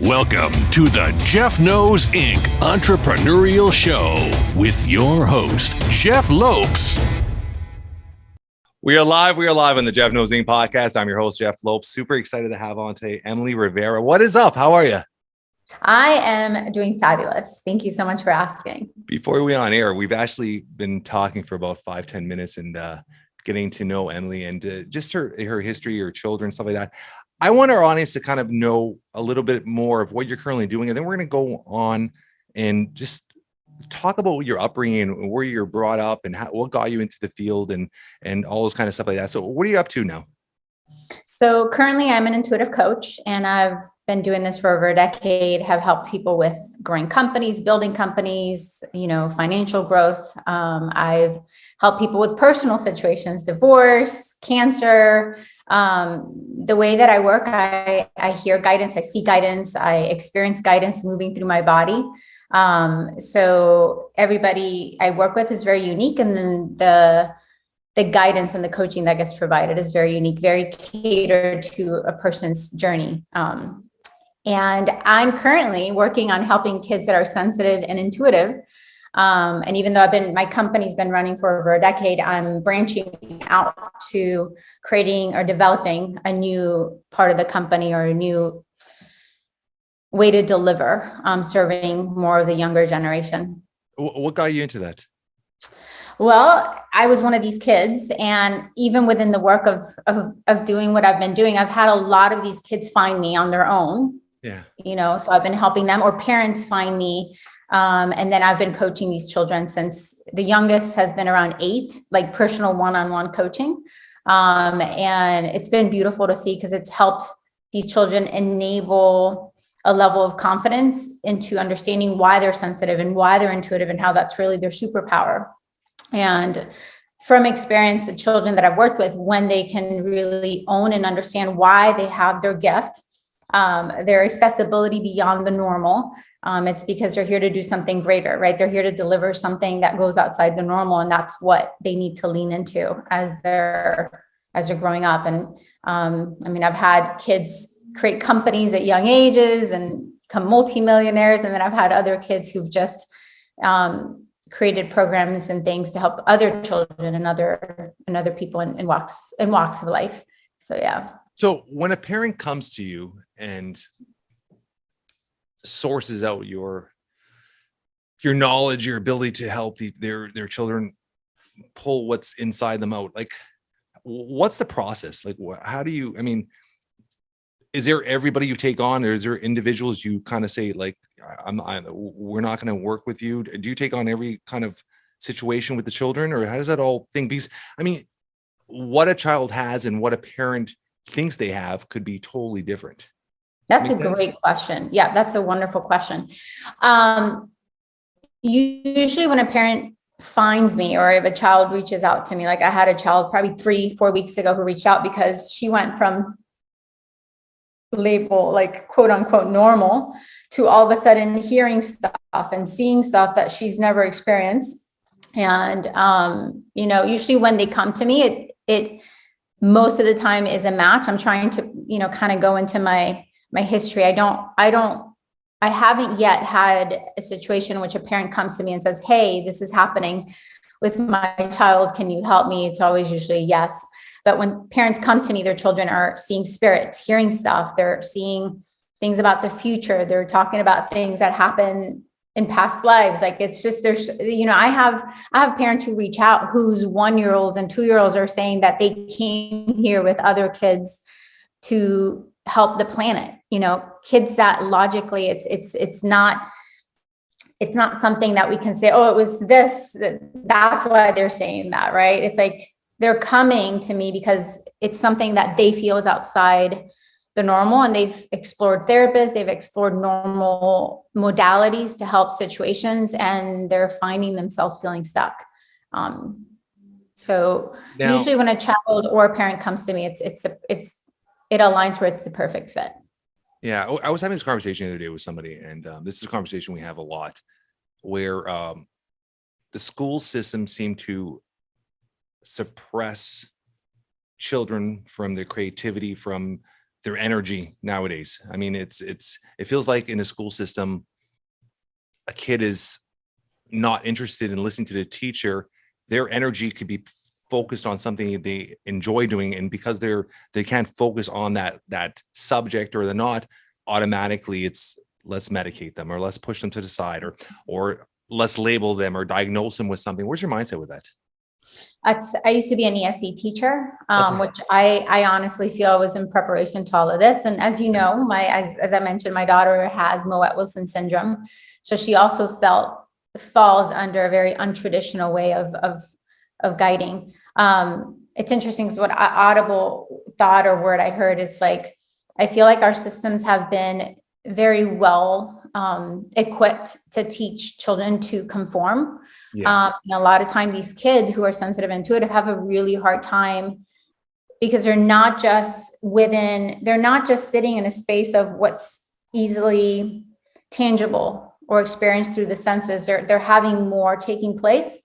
Welcome to the Jeff Knows Inc. Entrepreneurial Show with your host, Jeff Lopes. We are live on the Jeff Knows Inc. podcast. I'm your host, Jeff Lopes. Super excited to have on today Emily Rivera. What is up? How are you? I am doing fabulous. Thank you so much for asking. Before we went on air, we've actually been talking for about 5-10 minutes and getting to know Emily and just her history, her children, stuff like that. I want our audience to kind of know a little bit more of what you're currently doing. And then we're going to go on and just talk about your upbringing and where you're brought up and what got you into the field and all those kind of stuff like that. So what are you up to now? So currently I'm an intuitive coach, and I've been doing this for over a decade, have helped people with growing companies, building companies, financial growth. I've helped people with personal situations, divorce, cancer. The way that I work, I hear guidance, I see guidance, I experience guidance moving through my body. So everybody I work with is very unique. And then the guidance and the coaching that gets provided is very unique, very catered to a person's journey. And I'm currently working on helping kids that are sensitive and intuitive. And even though my company's been running for over a decade, I'm branching out to creating or developing a new part of the company or a new way to deliver, serving more of the younger generation. What got you into that? Well, I was one of these kids, and even within the work of doing what I've been doing, I've had a lot of these kids find me on their own. Yeah. So I've been helping them, or parents find me. And then I've been coaching these children since the youngest has been around 8, like personal one-on-one coaching. And it's been beautiful to see because it's helped these children enable a level of confidence into understanding why they're sensitive and why they're intuitive and how that's really their superpower. And from experience, the children that I've worked with, when they can really own and understand why they have their gift, their accessibility beyond the normal, it's because they're here to do something greater, right? They're here to deliver something that goes outside the normal, and that's what they need to lean into as they're growing up. And I've had kids create companies at young ages and become multimillionaires, and then I've had other kids who've just created programs and things to help other children and other people in walks of life. So yeah. So when a parent comes to you and sources out your knowledge, your ability to help their children pull what's inside them out, like what's the process? Like how do you, is there everybody you take on, or is there individuals you kind of say like, we're not going to work with you? Do you take on every kind of situation with the children, or how does that all thing? Because what a child has and what a parent thinks they have could be totally different. That's a great question. Yeah, that's a wonderful question. Usually when a parent finds me, or if a child reaches out to me, like I had a child probably 3-4 weeks ago who reached out because she went from label like quote unquote normal to all of a sudden hearing stuff and seeing stuff that she's never experienced. And usually when they come to me, it most of the time is a match. I'm trying to kind of go into my history. I haven't yet had a situation in which a parent comes to me and says, hey, this is happening with my child, can you help me? It's always usually yes. But when parents come to me, their children are seeing spirits, hearing stuff. They're seeing things about the future. They're talking about things that happen in past lives. Like it's just, I have parents who reach out whose 1-year-olds and 2-year-olds are saying that they came here with other kids to help the planet. Kids that logically it's not something that we can say, oh, it was this, that's why they're saying that, right? It's like, they're coming to me because it's something that they feel is outside the normal, and they've explored therapists, they've explored normal modalities to help situations, and they're finding themselves feeling stuck. So now, usually when a child or a parent comes to me, it aligns where it's the perfect fit. Yeah, I was having this conversation the other day with somebody, and this is a conversation we have a lot, where the school system seemed to suppress children from their creativity, from their energy nowadays. I mean, it feels like in the school system, a kid is not interested in listening to the teacher. Their energy could be focused on something they enjoy doing, and because they can't focus on that subject, or they're not, automatically it's, let's medicate them, or let's push them to the side, or let's label them or diagnose them with something. Where's your mindset with that? I used to be an ESE teacher, Okay. which I honestly feel was in preparation to all of this. And as you know, as I mentioned, my daughter has Moet-Wilson syndrome. So she also falls under a very untraditional way of guiding. It's interesting because what audible thought or word I heard is like, I feel like our systems have been very well equipped to teach children to conform. And a lot of time these kids who are sensitive and intuitive have a really hard time, because they're not just sitting in a space of what's easily tangible or experienced through the senses. They're having more taking place.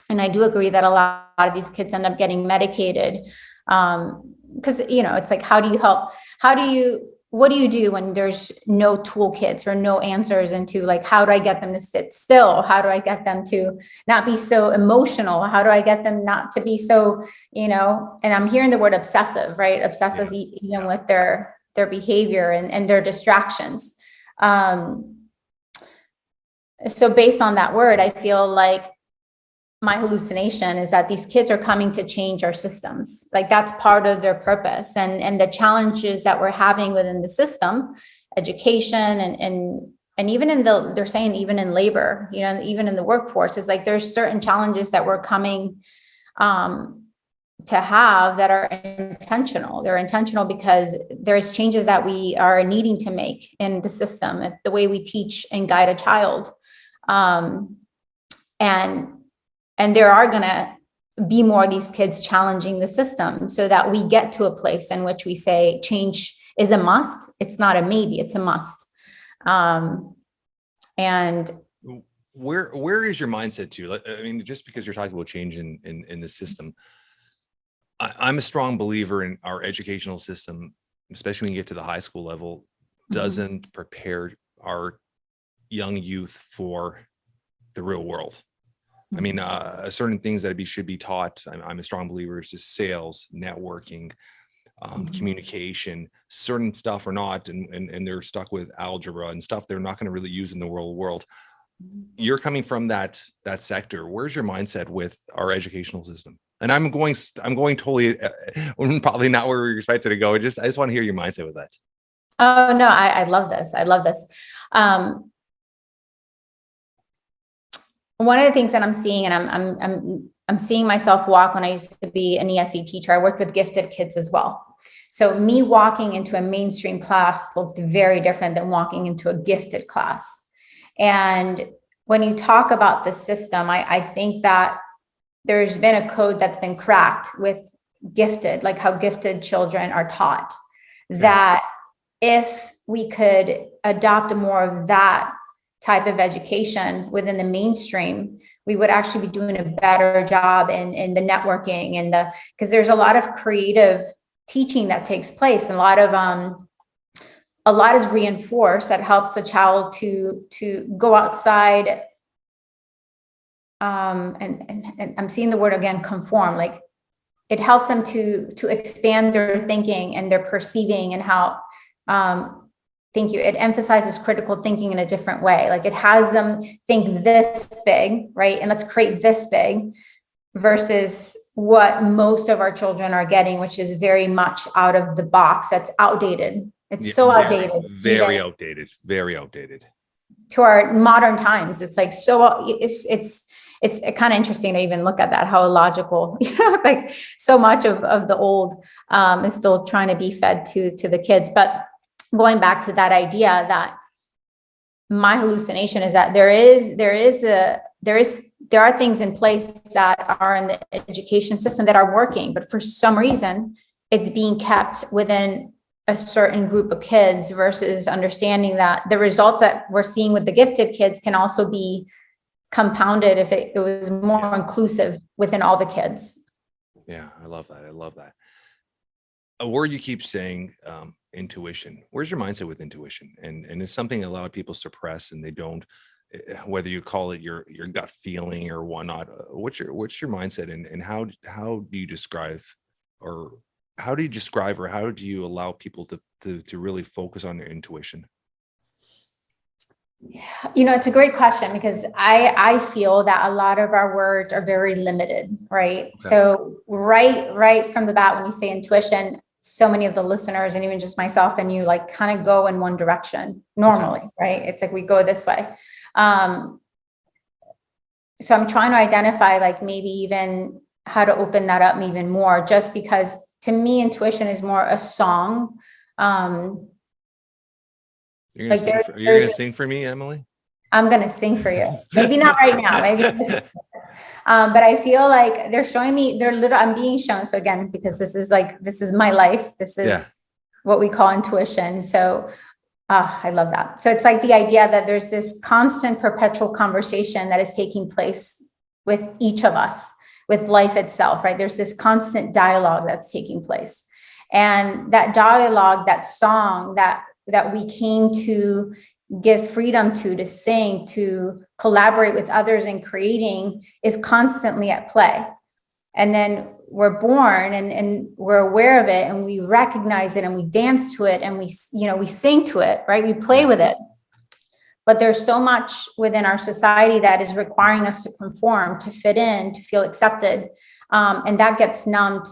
And I do agree that a lot of these kids end up getting medicated. Because, it's like, how do you help? What do you do when there's no toolkits or no answers into, like, how do I get them to sit still? How do I get them to not be so emotional? How do I get them not to be so, and I'm hearing the word obsessive, right? Obsessive, even with their behavior and their distractions. So based on that word, I feel like my hallucination is that these kids are coming to change our systems. Like, that's part of their purpose, and the challenges that we're having within the system, education and even they're saying even in labor, even in the workforce, is like, there's certain challenges that we're coming to have that are intentional. They're intentional because there's changes that we are needing to make in the system, the way we teach and guide a child. And there are going to be more of these kids challenging the system, so that we get to a place in which we say change is a must. It's not a maybe, it's a must. And where is your mindset to? I mean, just because you're talking about change in the system, I'm a strong believer in our educational system, especially when you get to the high school level, doesn't prepare our young youth for the real world. I mean, certain things that should be taught. I'm a strong believer is just sales, networking, communication, certain stuff or not, and they're stuck with algebra and stuff they're not going to really use in the real world. You're coming from that sector. Where's your mindset with our educational system? And I'm going totally probably not where we expected to go. I just want to hear your mindset with that. Oh no, I love this. I love this. One of the things that I'm seeing, and I'm seeing myself walk when I used to be an ESE teacher, I worked with gifted kids as well. So me walking into a mainstream class looked very different than walking into a gifted class. And when you talk about the system, I think that there's been a code that's been cracked with gifted, like how gifted children are taught, that if we could adopt more of that type of education within the mainstream, we would actually be doing a better job in the networking because there's a lot of creative teaching that takes place, and a lot is reinforced that helps the child to go outside. And I'm seeing the word again, conform. Like, it helps them to expand their thinking and their perceiving, and how thank you. It emphasizes critical thinking in a different way. Like, it has them think this big, right? And let's create this big, versus what most of our children are getting, which is very much out of the box. That's outdated. It's so outdated. Very outdated. Very outdated. To our modern times. It's like, so it's kind of interesting to even look at that, how illogical, like so much of the old is still trying to be fed to the kids. But going back to that idea, that my hallucination is that there are things in place that are in the education system that are working, but for some reason it's being kept within a certain group of kids, versus understanding that the results that we're seeing with the gifted kids can also be compounded if it was more inclusive within all the kids. Yeah, I love that. a word you keep saying, intuition. Where's your mindset with intuition? And it's something a lot of people suppress, and they don't, whether you call it your gut feeling or whatnot. What's your mindset, and how do you describe, or how do you allow people to really focus on their intuition? It's a great question, because I feel that a lot of our words are very limited, right? Okay. So right from the bat, when you say intuition, so many of the listeners, and even just myself and you, like, kind of go in one direction normally, right? It's like we go this way. So I'm trying to identify, like, maybe even how to open that up even more, just because to me, intuition is more a song. You're gonna sing for me, Emily? I'm going to sing for you. Maybe not right now. Maybe. But I feel like I'm being shown. So again, because this is my life. This is what we call intuition. So I love that. So it's like the idea that there's this constant perpetual conversation that is taking place with each of us, with life itself, right? There's this constant dialogue that's taking place. And that dialogue, that song that we came to give freedom to sing, to collaborate with others in creating, is constantly at play. And then we're born and we're aware of it, and we recognize it, and we dance to it, and we sing to it, right? We play with it. But there's so much within our society that is requiring us to conform, to fit in, to feel accepted. And that gets numbed.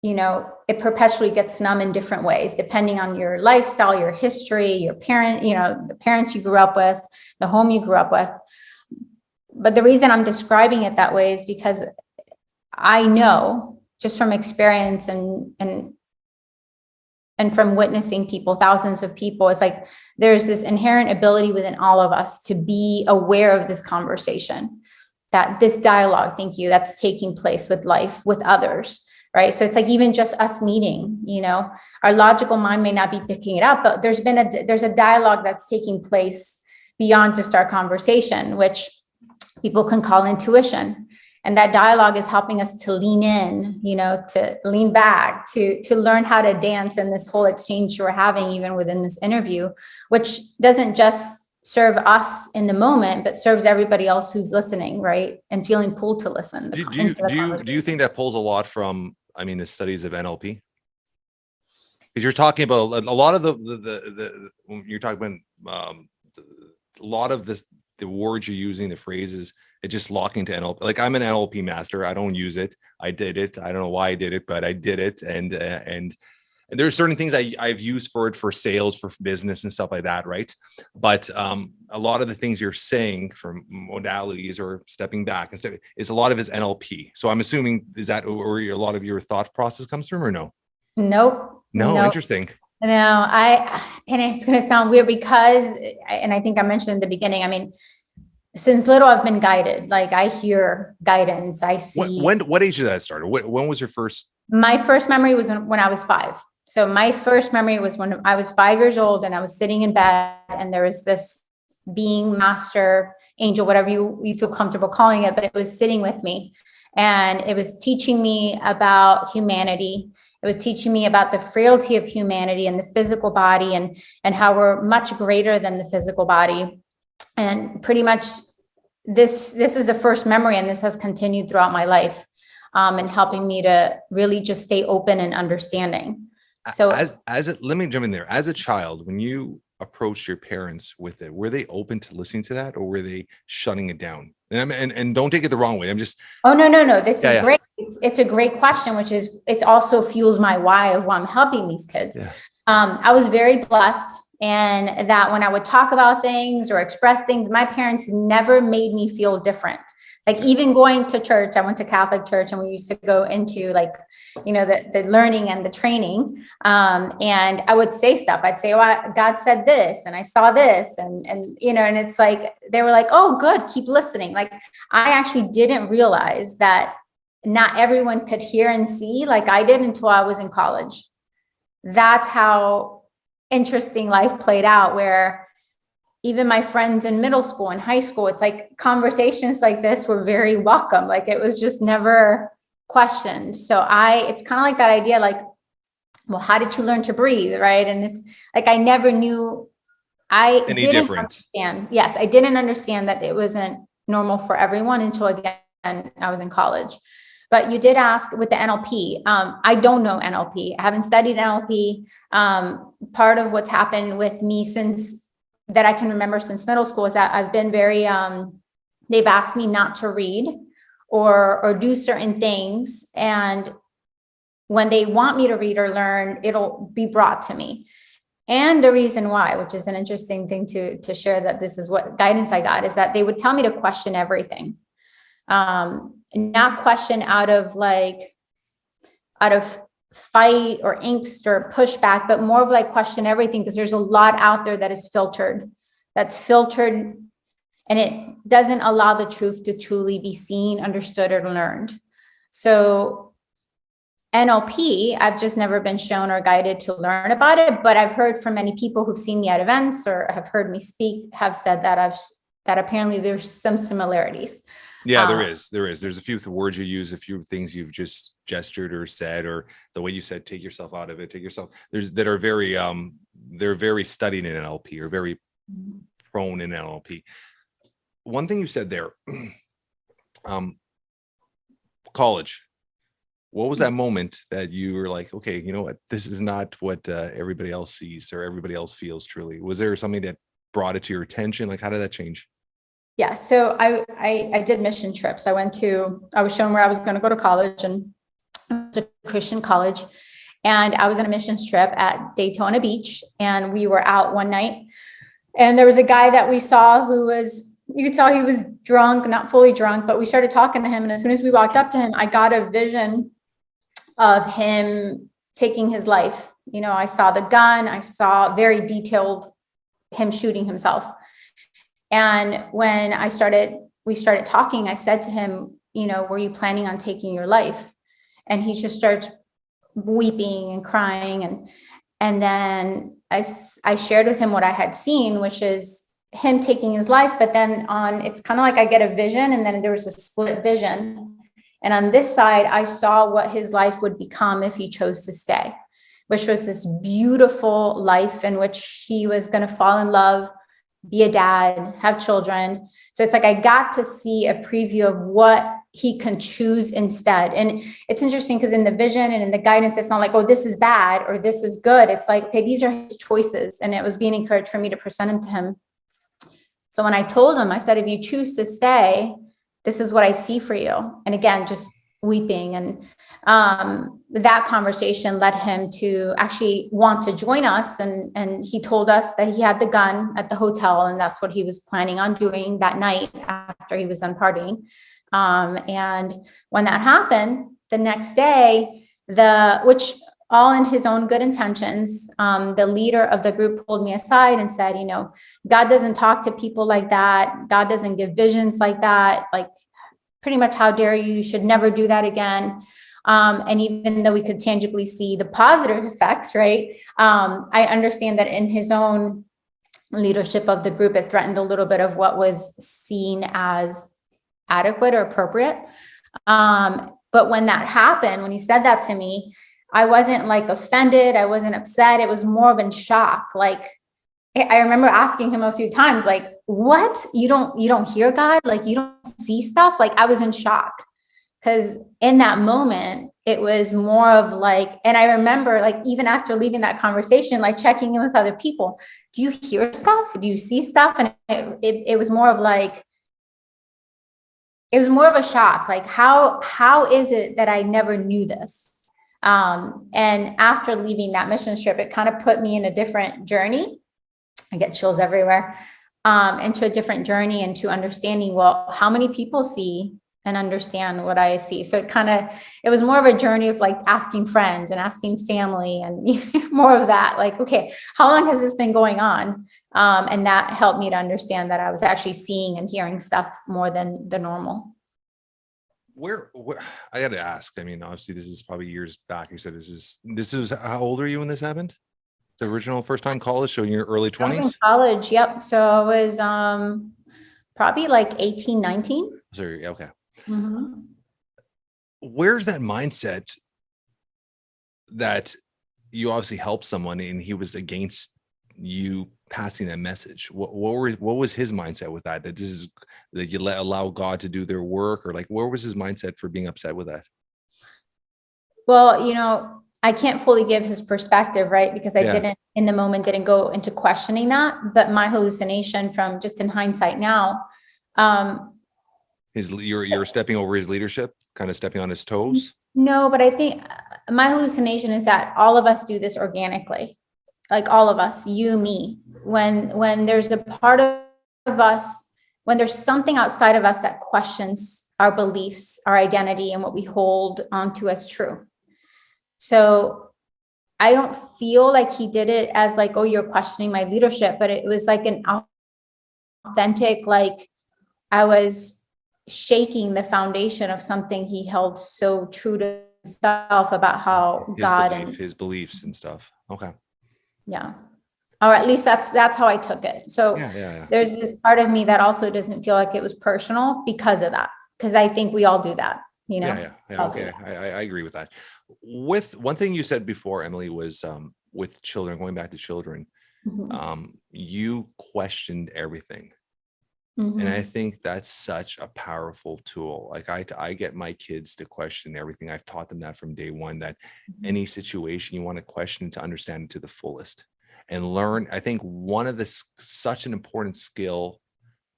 It perpetually gets numb in different ways, depending on your lifestyle, your history, your the parents you grew up with, the home you grew up with. But the reason I'm describing it that way is because I know, just from experience and from witnessing people, thousands of people, it's like there's this inherent ability within all of us to be aware of this conversation, that this dialogue, thank you, that's taking place with life, with others. Right. So it's like, even just us meeting, our logical mind may not be picking it up, but there's a dialogue that's taking place beyond just our conversation, which people can call intuition. And that dialogue is helping us to lean in, to lean back, to learn how to dance in this whole exchange we're having, even within this interview, which doesn't just serve us in the moment, but serves everybody else who's listening, right? And feeling pulled to listen. Do you think that pulls a lot from, the studies of NLP? Because you're talking about a lot of you're talking about a lot of this, the words you're using, the phrases, it's just locking to NLP. Like, I'm an NLP master. I don't use it. I did it. I don't know why I did it, but I did it. And there's certain things I've used for sales, for business and stuff like that, right? But a lot of the things you're saying from modalities or stepping back and stuff, is a lot of it's NLP. So I'm assuming, is that where a lot of your thought process comes from, or no? Nope. No, interesting. No, and it's going to sound weird because, and I think I mentioned in the beginning, since little I've been guided. Like, I hear guidance, I see. What age did that start? When was your first? My first memory was when I was 5. So my first memory was when I was 5 years old, and I was sitting in bed, and there was this being, master, angel, whatever you feel comfortable calling it, but it was sitting with me, and it was teaching me about humanity. It was teaching me about the frailty of humanity and the physical body, and how we're much greater than the physical body. And pretty much this is the first memory, and this has continued throughout my life, and helping me to really just stay open and understanding. So let me jump in there. As a child, when you approached your parents with it, were they open to listening to that, or were they shutting it down? And don't take it the wrong way. I'm just. Oh, no. This is great. It's a great question, which is, it also fuels my why of why I'm helping these kids. Yeah. I was very blessed, and that when I would talk about things or express things, my parents never made me feel different. Like, even going to church, I went to Catholic church, and we used to go into the learning and the training. And I would say stuff. I'd say, "Oh, God said this, and I saw this," and it's like, they were like, "Oh, good, keep listening." Like, I actually didn't realize that not everyone could hear and see like I did until I was in college. That's how interesting life played out, where even my friends in middle school and high school, it's like conversations like this were very welcome. Like, it was just never questioned. So it's kind of like that idea, like, well, how did you learn to breathe? Right. And it's like, I never knew, I Any didn't different? understand. Yes. I didn't understand that it wasn't normal for everyone until, again, I was in college. But you did ask with the NLP. I don't know NLP. I haven't studied NLP. Part of what's happened with me since that I can remember since middle school is that I've been very, they've asked me not to read or do certain things. And when they want me to read or learn, it'll be brought to me. And the reason why, which is an interesting thing to share, that this is what guidance I got, is that they would tell me to question everything. Not question out of fight or angst or pushback, but more of like question everything, because there's a lot out there that is filtered, and it doesn't allow the truth to truly be seen, understood, or learned. So NLP, I've just never been shown or guided to learn about it, but I've heard from many people who've seen me at events or have heard me speak, have said that that apparently there's some similarities. Yeah, there is. There's a few words you use, a few things you've just gestured or said, or the way you said, take yourself out of it, that are very, they're very studied in NLP, or very prone in NLP. One thing you said there, college, what was that moment that you were like, okay, you know what, this is not what everybody else sees or everybody else feels truly? Was there something that brought it to your attention? Like, how did that change? Yeah. So I did mission trips. I was shown where I was going to go to college, and it was a Christian college. And I was on a missions trip at Daytona Beach, and we were out one night, and there was a guy that we saw who you could tell he was drunk, not fully drunk, but we started talking to him. And as soon as we walked up to him, I got a vision of him taking his life. You know, I saw the gun, I saw very detailed him shooting himself. And when we started talking, I said to him, you know, were you planning on taking your life? And he just starts weeping and crying. And then I shared with him what I had seen, which is him taking his life. But then it's kind of like I get a vision, and then there was a split vision. And on this side, I saw what his life would become if he chose to stay, which was this beautiful life in which he was going to fall in love, be a dad, have children. So it's like I got to see a preview of what he can choose instead. And it's interesting because in the vision and in the guidance, it's not like, oh, this is bad or this is good. It's like, okay, these are his choices. And it was being encouraged for me to present them to him. So when I told him, I said, if you choose to stay, this is what I see for you. And again, just weeping. And that conversation led him to actually want to join us. And he told us that he had the gun at the hotel, and that's what he was planning on doing that night after he was done partying. And when that happened, the next day, which all in his own good intentions, the leader of the group pulled me aside and said, you know, God doesn't talk to people like that. God doesn't give visions like that. Like, pretty much, how dare you? You should never do that again. And even though we could tangibly see the positive effects, right? I understand that in his own leadership of the group, it threatened a little bit of what was seen as adequate or appropriate. But when that happened, when he said that to me, I wasn't like offended. I wasn't upset. It was more of in shock. Like, I remember asking him a few times, like, what? You don't hear God? Like, you don't see stuff? Like, I was in shock. Because in that moment, it was more of like, and I remember, like, even after leaving that conversation, like checking in with other people, do you hear stuff? Do you see stuff? And it was more of like, it was more of a shock. Like, how is it that I never knew this? And after leaving that mission trip, it kind of put me in a different journey. I get chills everywhere, into a different journey, into understanding, well, how many people see and understand what I see. So it was more of a journey of like asking friends and asking family and more of that, like, okay, how long has this been going on? And that helped me to understand that I was actually seeing and hearing stuff more than the normal. Where I got to ask, I mean, obviously this is probably years back. You said this is how old are you when this happened? The original first time college, so in your early 20s? I was in college, yep. So I was probably like 18, 19. Sorry, okay. Mm-hmm. Where's that mindset that you obviously helped someone and he was against you passing that message. What was his mindset with that? That this is that you allow God to do their work, or like what was his mindset for being upset with that? Well, I can't fully give his perspective, right? Because I Yeah. didn't in the moment, didn't go into questioning that, but my hallucination from just in hindsight now, You're stepping over his leadership, kind of stepping on his toes. no, but I think my hallucination is that all of us do this organically, like all of us, you, me, when there's a part of us, when there's something outside of us that questions our beliefs, our identity, and what we hold onto as true. So I don't feel like he did it as like, oh, you're questioning my leadership, but it was like an authentic, like I was shaking the foundation of something he held so true to himself about how his beliefs and stuff. Okay. Yeah. Or at least that's how I took it. So Yeah. there's this part of me that also doesn't feel like it was personal because of that. Because I think we all do that, Yeah. Okay. I agree with that. With one thing you said before, Emily, was with children, going back to children, you questioned everything. And I think that's such a powerful tool. Like I get my kids to question everything. I've taught them that from day one, that any situation you want to question to understand it to the fullest and learn. I think one of such an important skill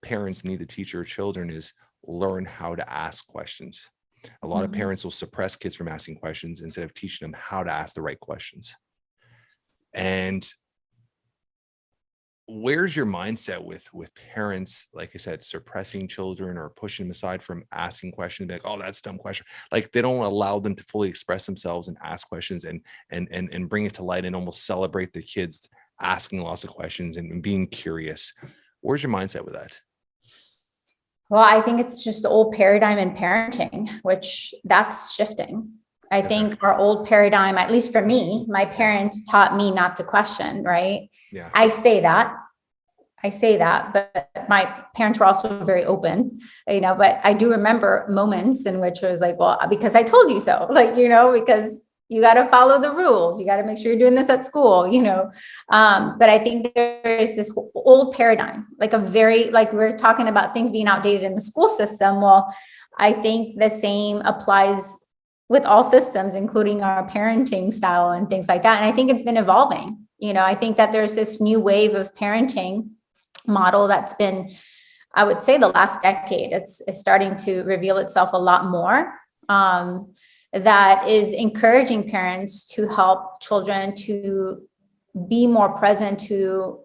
parents need to teach their children is learn how to ask questions. A lot of parents will suppress kids from asking questions instead of teaching them how to ask the right questions. And where's your mindset with parents, like I said, suppressing children or pushing them aside from asking questions, like, oh, that's a dumb question. Like they don't allow them to fully express themselves and ask questions and bring it to light and almost celebrate the kids asking lots of questions and being curious. Where's your mindset with that? Well, I think it's just the old paradigm in parenting, which that's shifting. I think our old paradigm, at least for me, my parents taught me not to question, right? Yeah. I say that, but my parents were also very open, but I do remember moments in which it was like, well, because I told you so, like, because you got to follow the rules. You got to make sure you're doing this at school, but I think there's this old paradigm, like we're talking about things being outdated in the school system. Well, I think the same applies with all systems, including our parenting style and things like that. And I think it's been evolving. I think that there's this new wave of parenting model that's been, I would say, the last decade. It's starting to reveal itself a lot more. That is encouraging parents to help children to be more present to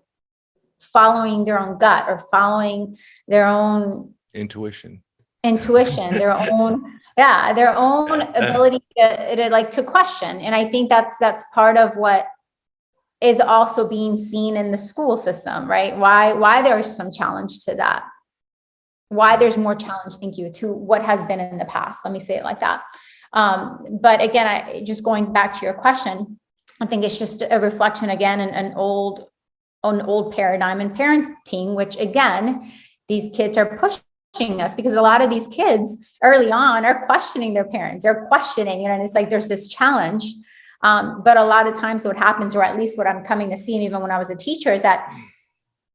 following their own gut or following their own intuition, their own ability to question. And I think that's part of what is also being seen in the school system, right? Why there's some challenge to that, why there's more challenge, to what has been in the past. Let me say it like that. But again, just going back to your question, I think it's just a reflection again, an old paradigm in parenting, which again, these kids are pushing us because a lot of these kids early on are questioning their parents. They're questioning, and it's like there's this challenge. But a lot of times what happens, or at least what I'm coming to see, and even when I was a teacher, is that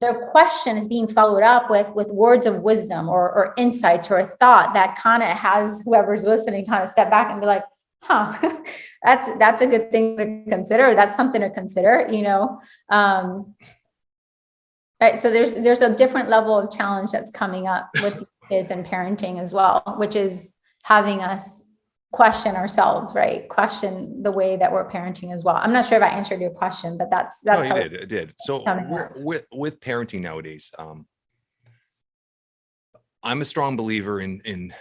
their question is being followed up with words of wisdom or insights or a thought that kind of has whoever's listening kind of step back and be like, that's a good thing to consider. That's something to consider, Right. So there's a different level of challenge that's coming up with kids and parenting as well, which is having us question ourselves, right? Question the way that we're parenting as well. I'm not sure if I answered your question, but that's no, you did. So with parenting nowadays, I'm a strong believer in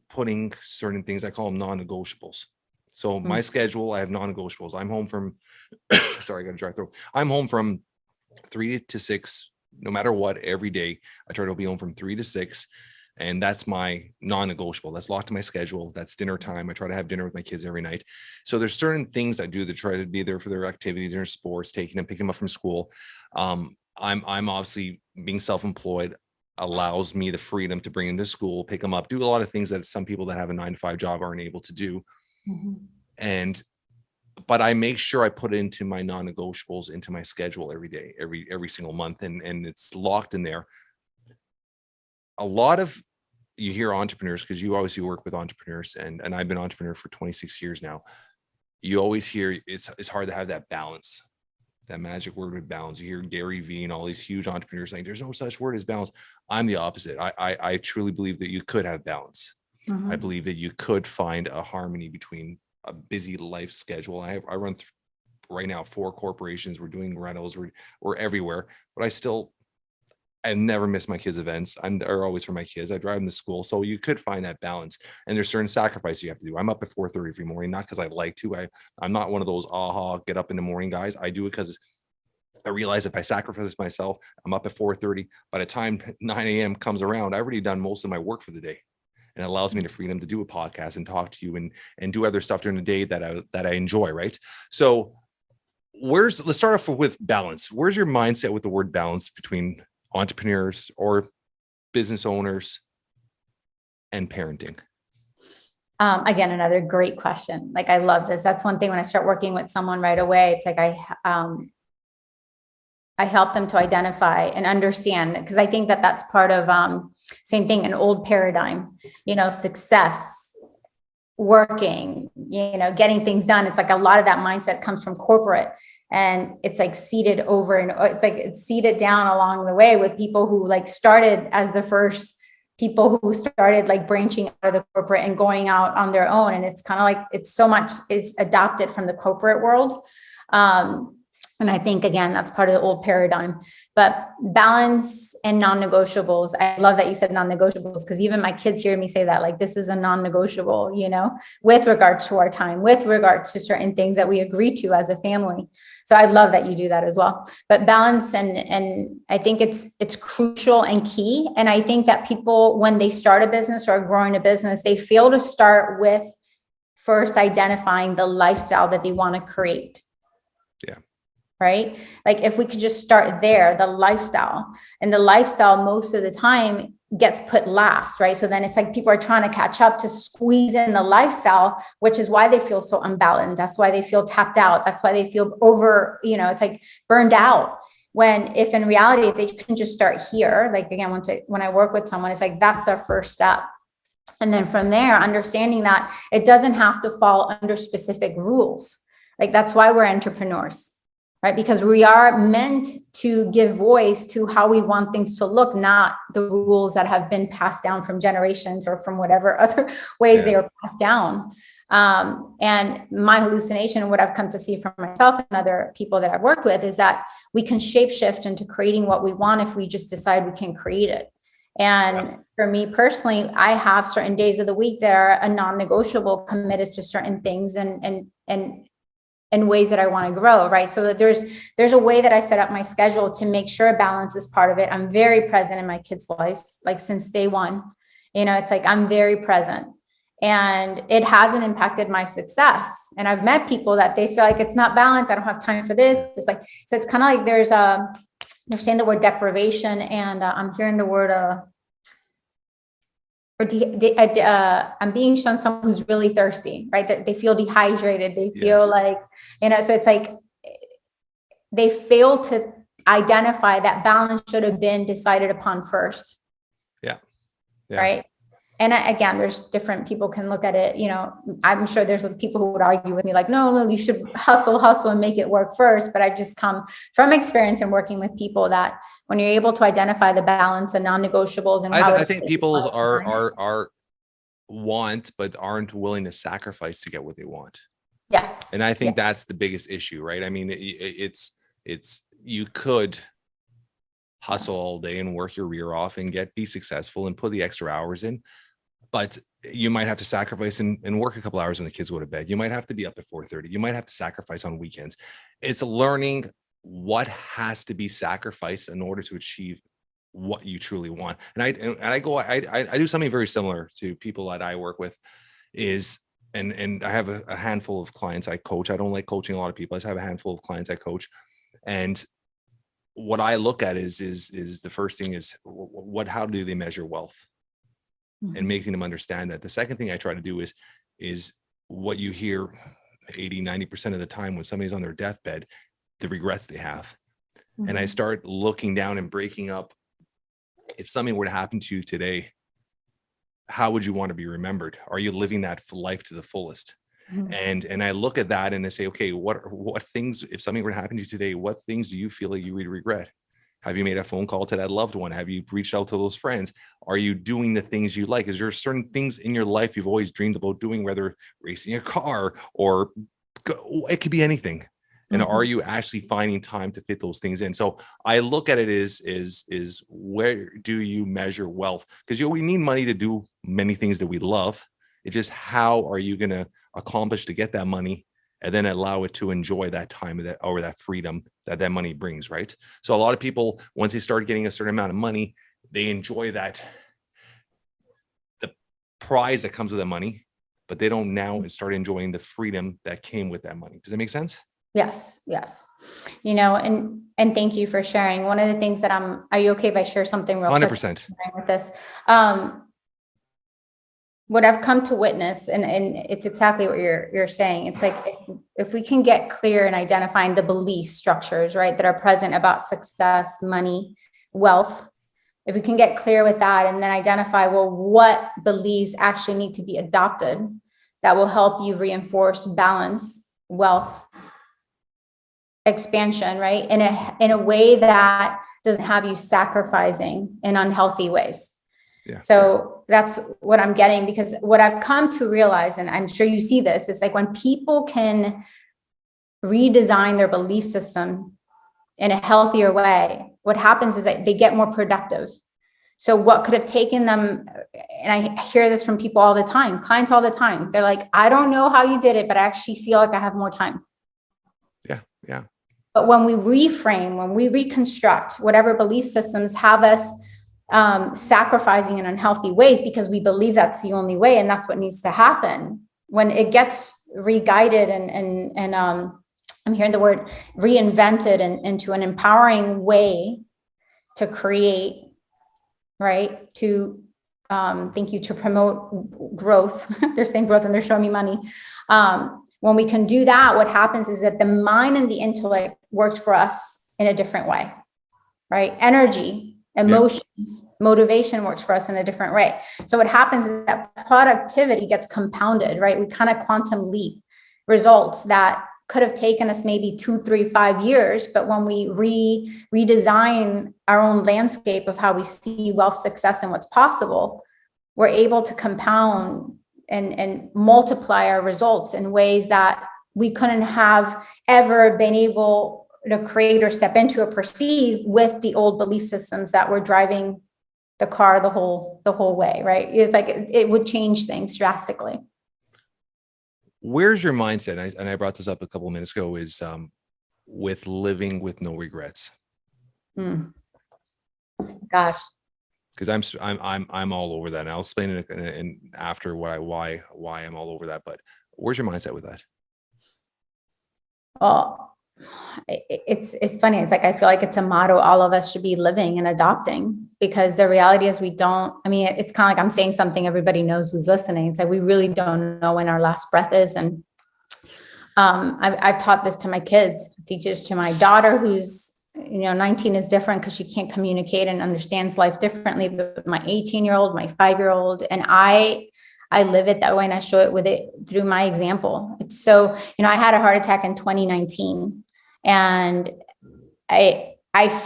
putting certain things, I call them non-negotiables. So my schedule, I have non-negotiables. I'm home from sorry, I got a dry throat. I'm home from 3 to 6, no matter what, every day. I try to be home from 3 to 6. And that's my non-negotiable. That's locked in my schedule. That's dinner time. I try to have dinner with my kids every night. So there's certain things I do to try to be there for their activities, their sports, picking them up from school. I'm obviously being self-employed allows me the freedom to bring them to school, pick them up, do a lot of things that some people that have a 9-to-5 job aren't able to do. And but I make sure I put into my non-negotiables into my schedule every day, every single month, and it's locked in there. A lot of you hear entrepreneurs, because you obviously work with entrepreneurs, and I've been an entrepreneur for 26 years now. You always hear it's hard to have that balance, that magic word with balance. You hear Gary Vee and all these huge entrepreneurs saying there's no such word as balance. I'm the opposite. I truly believe that you could have balance. I believe that you could find a harmony between a busy life schedule. I run right now 4 corporations. We're doing rentals. We're everywhere, but I never miss my kids' events. They're always for my kids. I drive them to school. So you could find that balance. And there's certain sacrifices you have to do. I'm up at 4:30 every morning, not because I like to. I'm not one of those get up in the morning guys. I do it because I realize if I sacrifice myself, I'm up at 4:30. By the time 9 a.m. comes around, I've already done most of my work for the day. And it allows me the freedom to do a podcast and talk to you and do other stuff during the day that I enjoy, right? So let's start off with balance. Where's your mindset with the word balance between entrepreneurs or business owners and parenting? Again, another great question. Like, I love this. That's one thing when I start working with someone right away, it's like I help them to identify and understand, because I think that that's part of same thing, an old paradigm, success, working, getting things done. It's like a lot of that mindset comes from corporate, and it's like seeded over, and it's seeded down along the way with people who like started as the first people who started like branching out of the corporate and going out on their own. And it's kind of like, it's adopted from the corporate world. And I think, again, that's part of the old paradigm. But balance and non-negotiables. I love that you said non-negotiables, because even my kids hear me say that, like, this is a non-negotiable, with regards to our time, with regards to certain things that we agree to as a family. So I love that you do that as well. But balance, and I think it's crucial and key. And I think that people, when they start a business or growing a business, they fail to start with first identifying the lifestyle that they want to create. Yeah. Right? Like, if we could just start there, the lifestyle, and the lifestyle most of the time gets put last, right? So then it's like people are trying to catch up to squeeze in the lifestyle, which is why they feel so unbalanced. That's why they feel tapped out. That's why they feel over, it's like burned out. When if in reality, if they can just start here, like, again, when I work with someone, it's like, that's our first step. And then from there, understanding that it doesn't have to fall under specific rules. Like, that's why we're entrepreneurs. Right? Because we are meant to give voice to how we want things to look, not the rules that have been passed down from generations or from whatever other ways they are passed down. And my hallucination, and what I've come to see from myself and other people that I've worked with, is that we can shapeshift into creating what we want if we just decide we can create it. And for me personally, I have certain days of the week that are a non-negotiable, committed to certain things and ways that I want to grow, right? So that there's a way that I set up my schedule to make sure balance is part of it. I'm very present in my kids' lives, like since day one. It's like I'm very present, and it hasn't impacted my success. And I've met people that they say, like, it's not balanced. I don't have time for this. It's like, so it's kind of like they're saying the word deprivation, and I'm hearing the word I'm being shown someone who's really thirsty, right? They feel dehydrated. They feel like, so it's like they fail to identify that balance should have been decided upon first. Yeah. Right. And again, there's different people can look at it. I'm sure there's people who would argue with me, like, no, you should hustle and make it work first. But I've just come from experience and working with people that when you're able to identify the balance and non-negotiables, and I think people are want, but aren't willing to sacrifice to get what they want. Yes. And I think that's the biggest issue, right? I mean, it's you could hustle all day and work your rear off and be successful and put the extra hours in, but you might have to sacrifice and work a couple hours when the kids go to bed. You might have to be up at 4:30. You might have to sacrifice on weekends. It's learning what has to be sacrificed in order to achieve what you truly want. And I do something very similar to people that I work with, and I have a handful of clients I coach. I don't like coaching a lot of people. I just have a handful of clients I coach. And what I look at is the first thing is how do they measure wealth, and making them understand that. The second thing I try to do is what you hear 80-90% of the time when somebody's on their deathbed, the regrets they have. Mhm. And I start looking down and breaking up. If something were to happen to you today, how would you want to be remembered? Are you living that life to the fullest? Mhm. And I look at that and I say, okay, what things, if something were to happen to you today, what things do you feel like you would regret? Have you made a phone call to that loved one? Have you reached out to those friends? Are you doing the things you like? Is there certain things in your life you've always dreamed about doing, whether racing a car or it could be anything? And Mhm. are you actually finding time to fit those things in? So I look at it is where do you measure wealth? Because we need money to do many things that we love. It's just how are you going to accomplish to get that money and then allow it to enjoy that time of that or that freedom that money brings, right? So a lot of people, once they start getting a certain amount of money, they enjoy the prize that comes with the money, but they don't now start enjoying the freedom that came with that money. Does that make sense? Yes, yes. And thank you for sharing. One of the things that are you okay if I share something real quick 100%. with this? What I've come to witness, and it's exactly what you're saying. It's like if we can get clear in identifying the belief structures, right, that are present about success, money, wealth, if we can get clear with that and then identify, well, what beliefs actually need to be adopted that will help you reinforce balance, wealth, expansion, right? In a way that doesn't have you sacrificing in unhealthy ways. Yeah. So that's what I'm getting, because what I've come to realize, and I'm sure you see this, is like when people can redesign their belief system in a healthier way, what happens is that they get more productive. So what could have taken them, and I hear this from people all the time, clients all the time, they're like, I don't know how you did it, but I actually feel like I have more time. Yeah. Yeah. But when we reframe, when we reconstruct whatever belief systems have us sacrificing in unhealthy ways because we believe that's the only way and that's what needs to happen, when it gets re-guided and I'm hearing the word reinvented into an empowering way to create, right? To thank you, to promote growth. They're saying growth and they're showing me money. When we can do that, what happens is that the mind and the intellect works for us in a different way, right? Energy, emotions, motivation works for us in a different way. So what happens is that productivity gets compounded, right? We kind of quantum leap results that could have taken us maybe 2, 3, 5 years. But when we redesign our own landscape of how we see wealth, success, and what's possible, we're able to compound and multiply our results in ways that we couldn't have ever been able to create or step into or perceive with the old belief systems that were driving the car the whole way, right? It's like it would change things drastically. Where's your mindset? And I brought this up a couple of minutes ago, is with living with no regrets. Gosh. Because I'm all over that, and I'll explain it in after why I'm all over that. But where's your mindset with that? Well, it's funny. It's like I feel like it's a motto all of us should be living and adopting, because the reality is we don't. I mean, it's kind of like I'm saying something everybody knows who's listening. It's like we really don't know when our last breath is, and I've taught this to my kids, teach it to my daughter who's 19 is different because she can't communicate and understands life differently. But my 18-year-old, my 5-year-old, and I live it that way, and I show it with it through my example. It's so, I had a heart attack in 2019, and I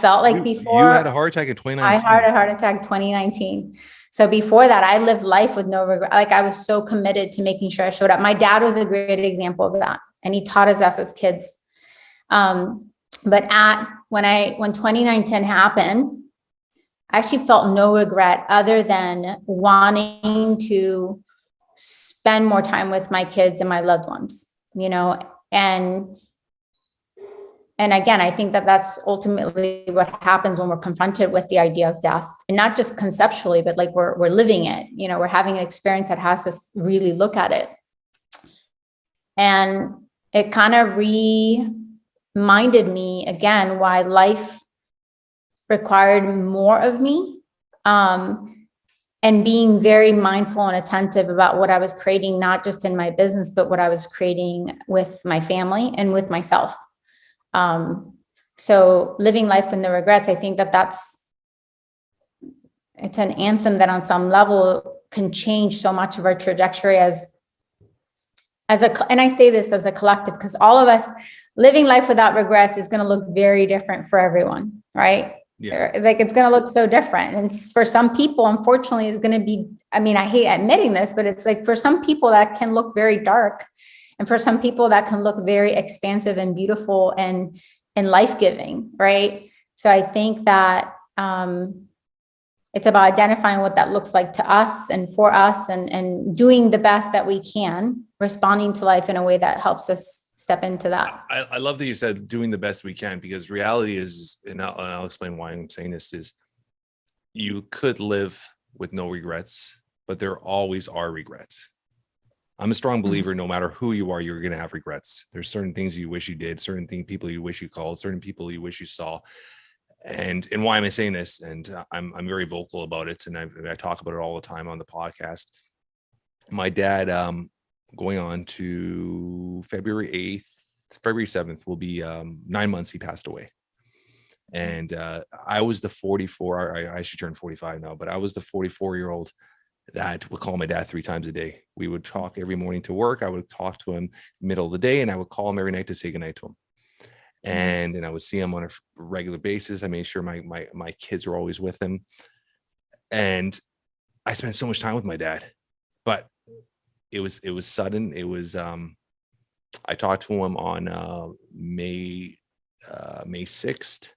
felt like before you had a heart attack in 2019. I had a heart attack 2019. So before that, I lived life with no regret. Like I was so committed to making sure I showed up. My dad was a great example of that, and he taught us as kids. But when 2019 happened, I actually felt no regret other than wanting to spend more time with my kids and my loved ones, and again, I think that that's ultimately what happens when we're confronted with the idea of death, and not just conceptually, but like we're living it, we're having an experience that has us really look at it. And it kind of reminded me again why life required more of me. and being very mindful and attentive about what I was creating, not just in my business, but what I was creating with my family and with myself. So living life with no regrets, I think it's an anthem that on some level can change so much of our trajectory and I say this as a collective, because all of us living life without regrets is going to look very different for everyone, right? Yeah. Like it's going to look so different. And for some people, unfortunately, it's going to be, I mean, I hate admitting this, but it's like for some people that can look very dark. And for some people that can look very expansive and beautiful and life-giving, right? So I think that it's about identifying what that looks like to us and for us and doing the best that we can, responding to life in a way that helps us step into that. I love that you said doing the best we can, because reality is, and I'll explain why I'm saying this, is you could live with no regrets, but there always are regrets. I'm a strong believer, no matter who you are, you're going to have regrets. There's certain things you wish you did, certain people you wish you called, certain people you wish you saw. And why am I saying this? And I'm very vocal about it. And I talk about it all the time on the podcast. My dad, going on to February 8th, February 7th will be 9 months he passed away. And I was the 44, I should turn 45 now, but I was the 44-year-old that would call my dad 3 times a day. We would talk every morning to work. I would talk to him middle of the day, and I would call him every night to say goodnight to him. And I would see him on a regular basis. I made sure my kids were always with him. And I spent so much time with my dad, but it was sudden. It was, I talked to him on May 6th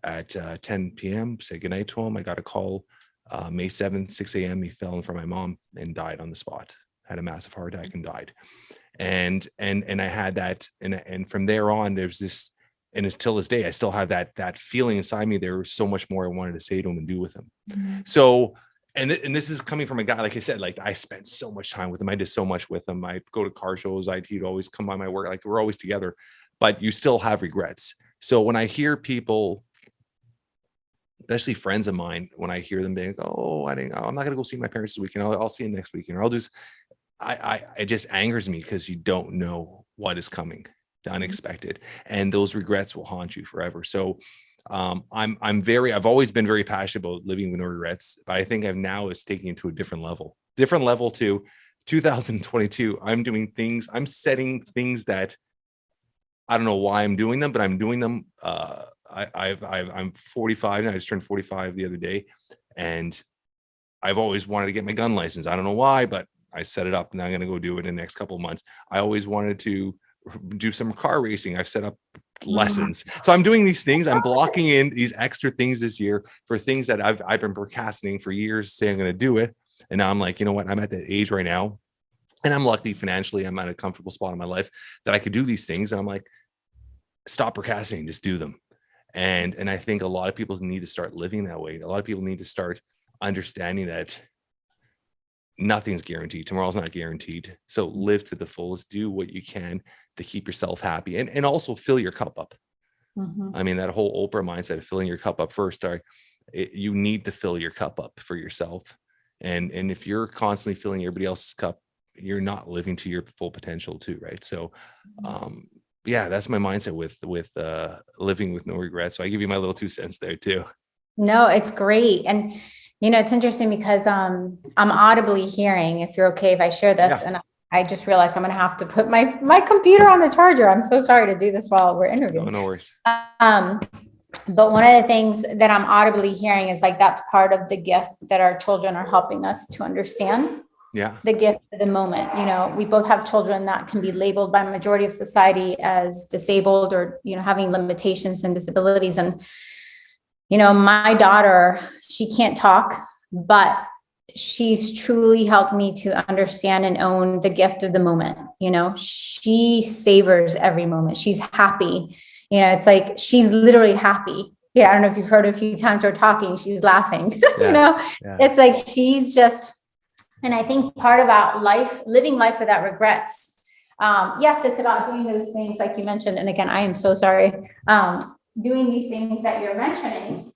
at 10 p.m., said goodnight to him. I got a call May 7th, 6 a.m. He fell in front of my mom and died on the spot, had a massive heart attack and died. And I had that. And from there on, there's this, and it's till this day, I still have that feeling inside me. There was so much more I wanted to say to him and do with him. So, and this is coming from a guy, like I said, like I spent so much time with him. I did so much with him. I'd go to car shows. He'd always come by my work. Like we're always together, but you still have regrets. So when I hear people, especially friends of mine, when I hear them being like, oh, I'm not going to go see my parents this weekend. I'll see you next weekend. Or I'll just, it just angers me, because you don't know what is coming, the unexpected, and those regrets will haunt you forever. So I've always been very passionate about living with no regrets, but I think I've now is taking it to a different level to 2022. I'm setting things that I don't know why I'm doing them, but I'm doing them. I'm 45 now. I just turned 45 the other day, and I've always wanted to get my gun license. I don't know why, but I set it up, and I'm going to go do it in the next couple of months. I always wanted to do some car racing. I've set up lessons. So I'm doing these things. I'm blocking in these extra things this year for things that I've been procrastinating for years, saying I'm going to do it. And now I'm like, you know what? I'm at that age right now, and I'm lucky financially. I'm at a comfortable spot in my life that I could do these things. And I'm like, stop procrastinating, just do them. And I think a lot of people need to start living that way. A lot of people need to start understanding that nothing's guaranteed. Tomorrow's not guaranteed. So live to the fullest, do what you can to keep yourself happy, and also fill your cup up. I mean, that whole Oprah mindset of filling your cup up first, you need to fill your cup up for yourself. And if you're constantly filling everybody else's cup, you're not living to your full potential too, right? So yeah, that's my mindset with living with no regrets. So I give you my little 2 cents there too. No, it's great. And it's interesting because I'm audibly hearing, if you're okay if I share this, and I just realized I'm going to have to put my computer on the charger. I'm so sorry to do this while we're interviewing. No worries. But one of the things that I'm audibly hearing is like, that's part of the gift that our children are helping us to understand. Yeah. The gift of the moment. We both have children that can be labeled by majority of society as disabled or, having limitations and disabilities. And, my daughter, she can't talk, but she's truly helped me to understand and own the gift of the moment. She savors every moment. She's happy. It's like, she's literally happy. Yeah. I don't know if you've heard a few times we're talking, she's laughing, It's like, she's just, and I think part about life, living life without regrets. Yes, it's about doing those things like you mentioned. And again, I am so sorry. Doing these things that you're mentioning,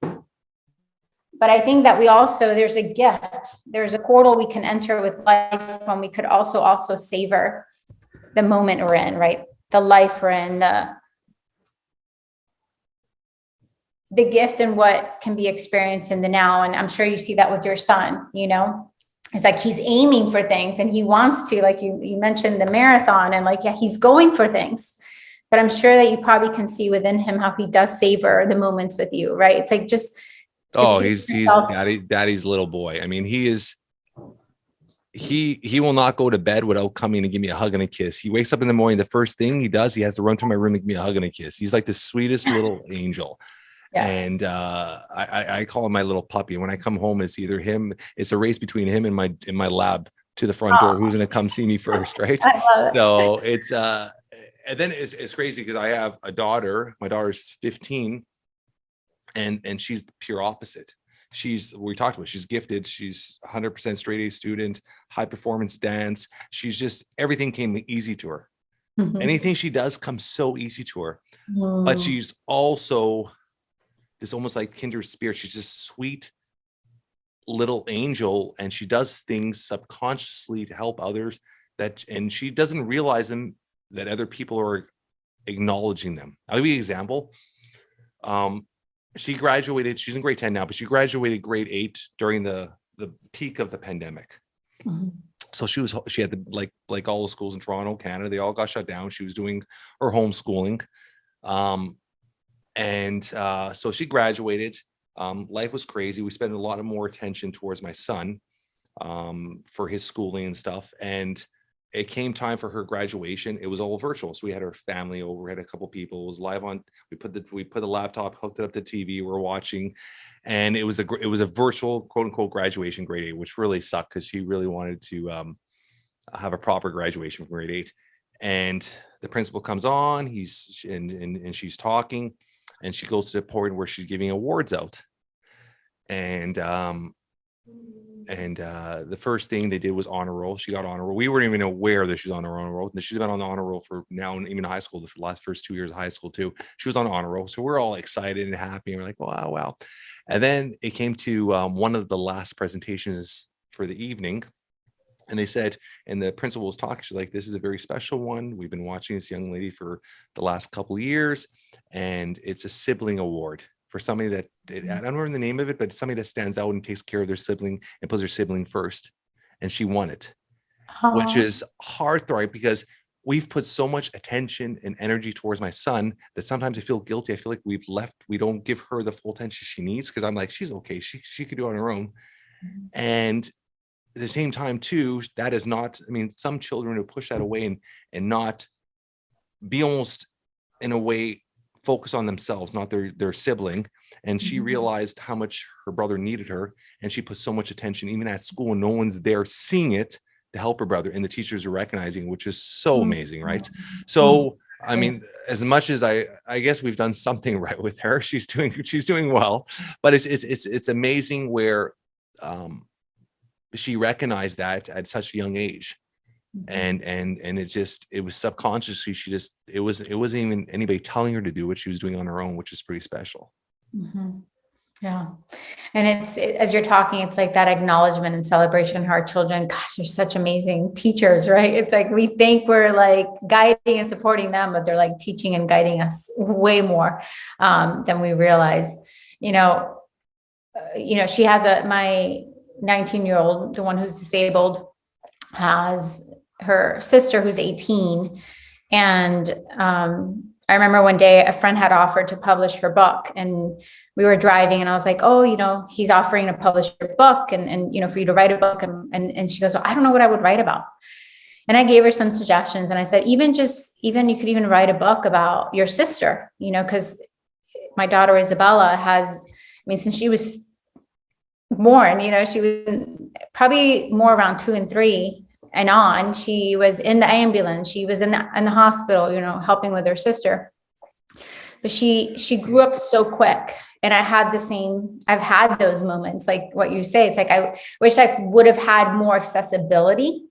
But I think that we also, there's a gift, there's a portal we can enter with life when we could also savor the moment we're in, right? The life we're in, the gift and what can be experienced in the now. And I'm sure you see that with your son, you know, it's like he's aiming for things and he wants to, like you mentioned the marathon, and like, yeah, he's going for things. But I'm sure that you probably can see within him how he does savor the moments with you, right? It's like just oh, he's daddy's little boy. I mean, he will not go to bed without coming and give me a hug and a kiss. He wakes up in the morning, the first thing he does, he has to run to my room and give me a hug and a kiss. He's like the sweetest little angel. Yes. And I call him my little puppy. When I come home, it's either him, it's a race between him and my lab to the front door. Who's going to come see me first, right? So it's and then it's crazy because I have a daughter. My daughter's 15, and she's the pure opposite. We talked about, she's gifted. She's 100% straight A student, high performance dance. She's just, everything came easy to her. Mm-hmm. Anything she does comes so easy to her. Mm. But she's also this almost like kindred spirit. She's just sweet little angel, and she does things subconsciously to help others, and she doesn't realize them, that other people are acknowledging them. I'll give you an example. She graduated, she's in grade 10 now, but she graduated grade 8 during the peak of the pandemic. Mm-hmm. So she had like all the schools in Toronto, Canada, they all got shut down. She was doing her homeschooling. So she graduated. Life was crazy. We spent a lot of more attention towards my son for his schooling and stuff. And it came time for her graduation. It was all virtual. So we had her family over, we had a couple people. It was live on, we put the laptop, hooked it up to TV, we're watching. And it was a virtual quote unquote graduation, grade 8, which really sucked because she really wanted to have a proper graduation from grade 8. And the principal comes on, and she's talking, and she goes to the point where she's giving awards out. And the first thing they did was honor roll. She got honor roll. We weren't even aware that she was on her honor roll. She's been on the honor roll for now, and even high school, the first 2 years of high school too. She was on honor roll. So we're all excited and happy. And we're like, wow. And then it came to one of the last presentations for the evening. And they said, and the principal was talking, she's like, this is a very special one. We've been watching this young lady for the last couple of years. And it's a sibling award for somebody that, I don't remember the name of it, but somebody that stands out and takes care of their sibling and puts their sibling first. And she won it, which is heartthrobbing because we've put so much attention and energy towards my son that sometimes I feel guilty. I feel like we don't give her the full attention she needs, because I'm like, she's okay. She could do it on her own. And at the same time too, that is not, I mean, some children will push that away and not be almost in a way focus on themselves, not their sibling. And she realized how much her brother needed her, and she put so much attention even at school, and no one's there seeing it to help her brother, and the teachers are recognizing, which is so amazing, right? So I mean, as much as I guess we've done something right with her, she's doing well, but it's amazing where she recognized that at such a young age. And it was subconsciously, it wasn't even anybody telling her to do what she was doing on her own, which is pretty special. Mm-hmm. Yeah. And as you're talking, it's like that acknowledgement and celebration of our children. Gosh, they're such amazing teachers, right? It's like, we think we're like guiding and supporting them, but they're like teaching and guiding us way more than we realize. She has my 19-year-old, the one who's disabled, has her sister who's 18. And I remember one day a friend had offered to publish her book, and we were driving, and I was like, oh, he's offering to publish your book and for you to write a book. And she goes, well, I don't know what I would write about. And I gave her some suggestions, and I said, even you could even write a book about your sister, because my daughter Isabella since she was born, she was probably more around 2 and 3 and on, she was in the ambulance, she was in the hospital, helping with her sister. But she grew up so quick. And I've had those moments, like what you say. It's like, I wish I would have had more accessibility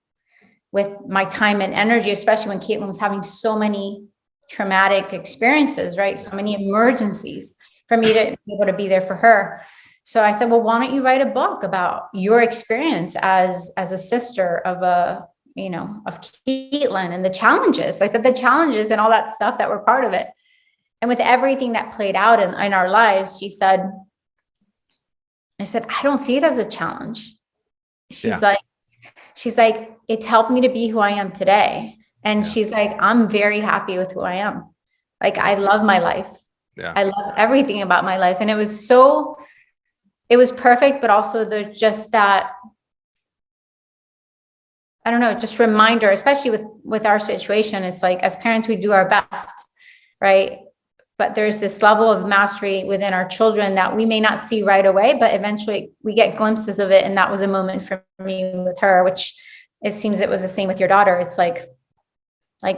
with my time and energy, especially when Caitlin was having so many traumatic experiences, right? So many emergencies, for me to be able to be there for her. so I said, well, why don't you write a book about your experience as a sister of of Caitlin and the challenges. I said the challenges and all that stuff that were part of it. And with everything that played out in our lives, I said, I don't see it as a challenge. She's like, it's helped me to be who I am today. And she's like, I'm very happy with who I am. Like, I love my life. Yeah. I love everything about my life. And it was perfect, but also there's just that, I don't know, just reminder, especially with our situation. It's like, as parents, we do our best, right? But there's this level of mastery within our children that we may not see right away, but eventually we get glimpses of it. And that was a moment for me with her, which it seems it was the same with your daughter. It's like,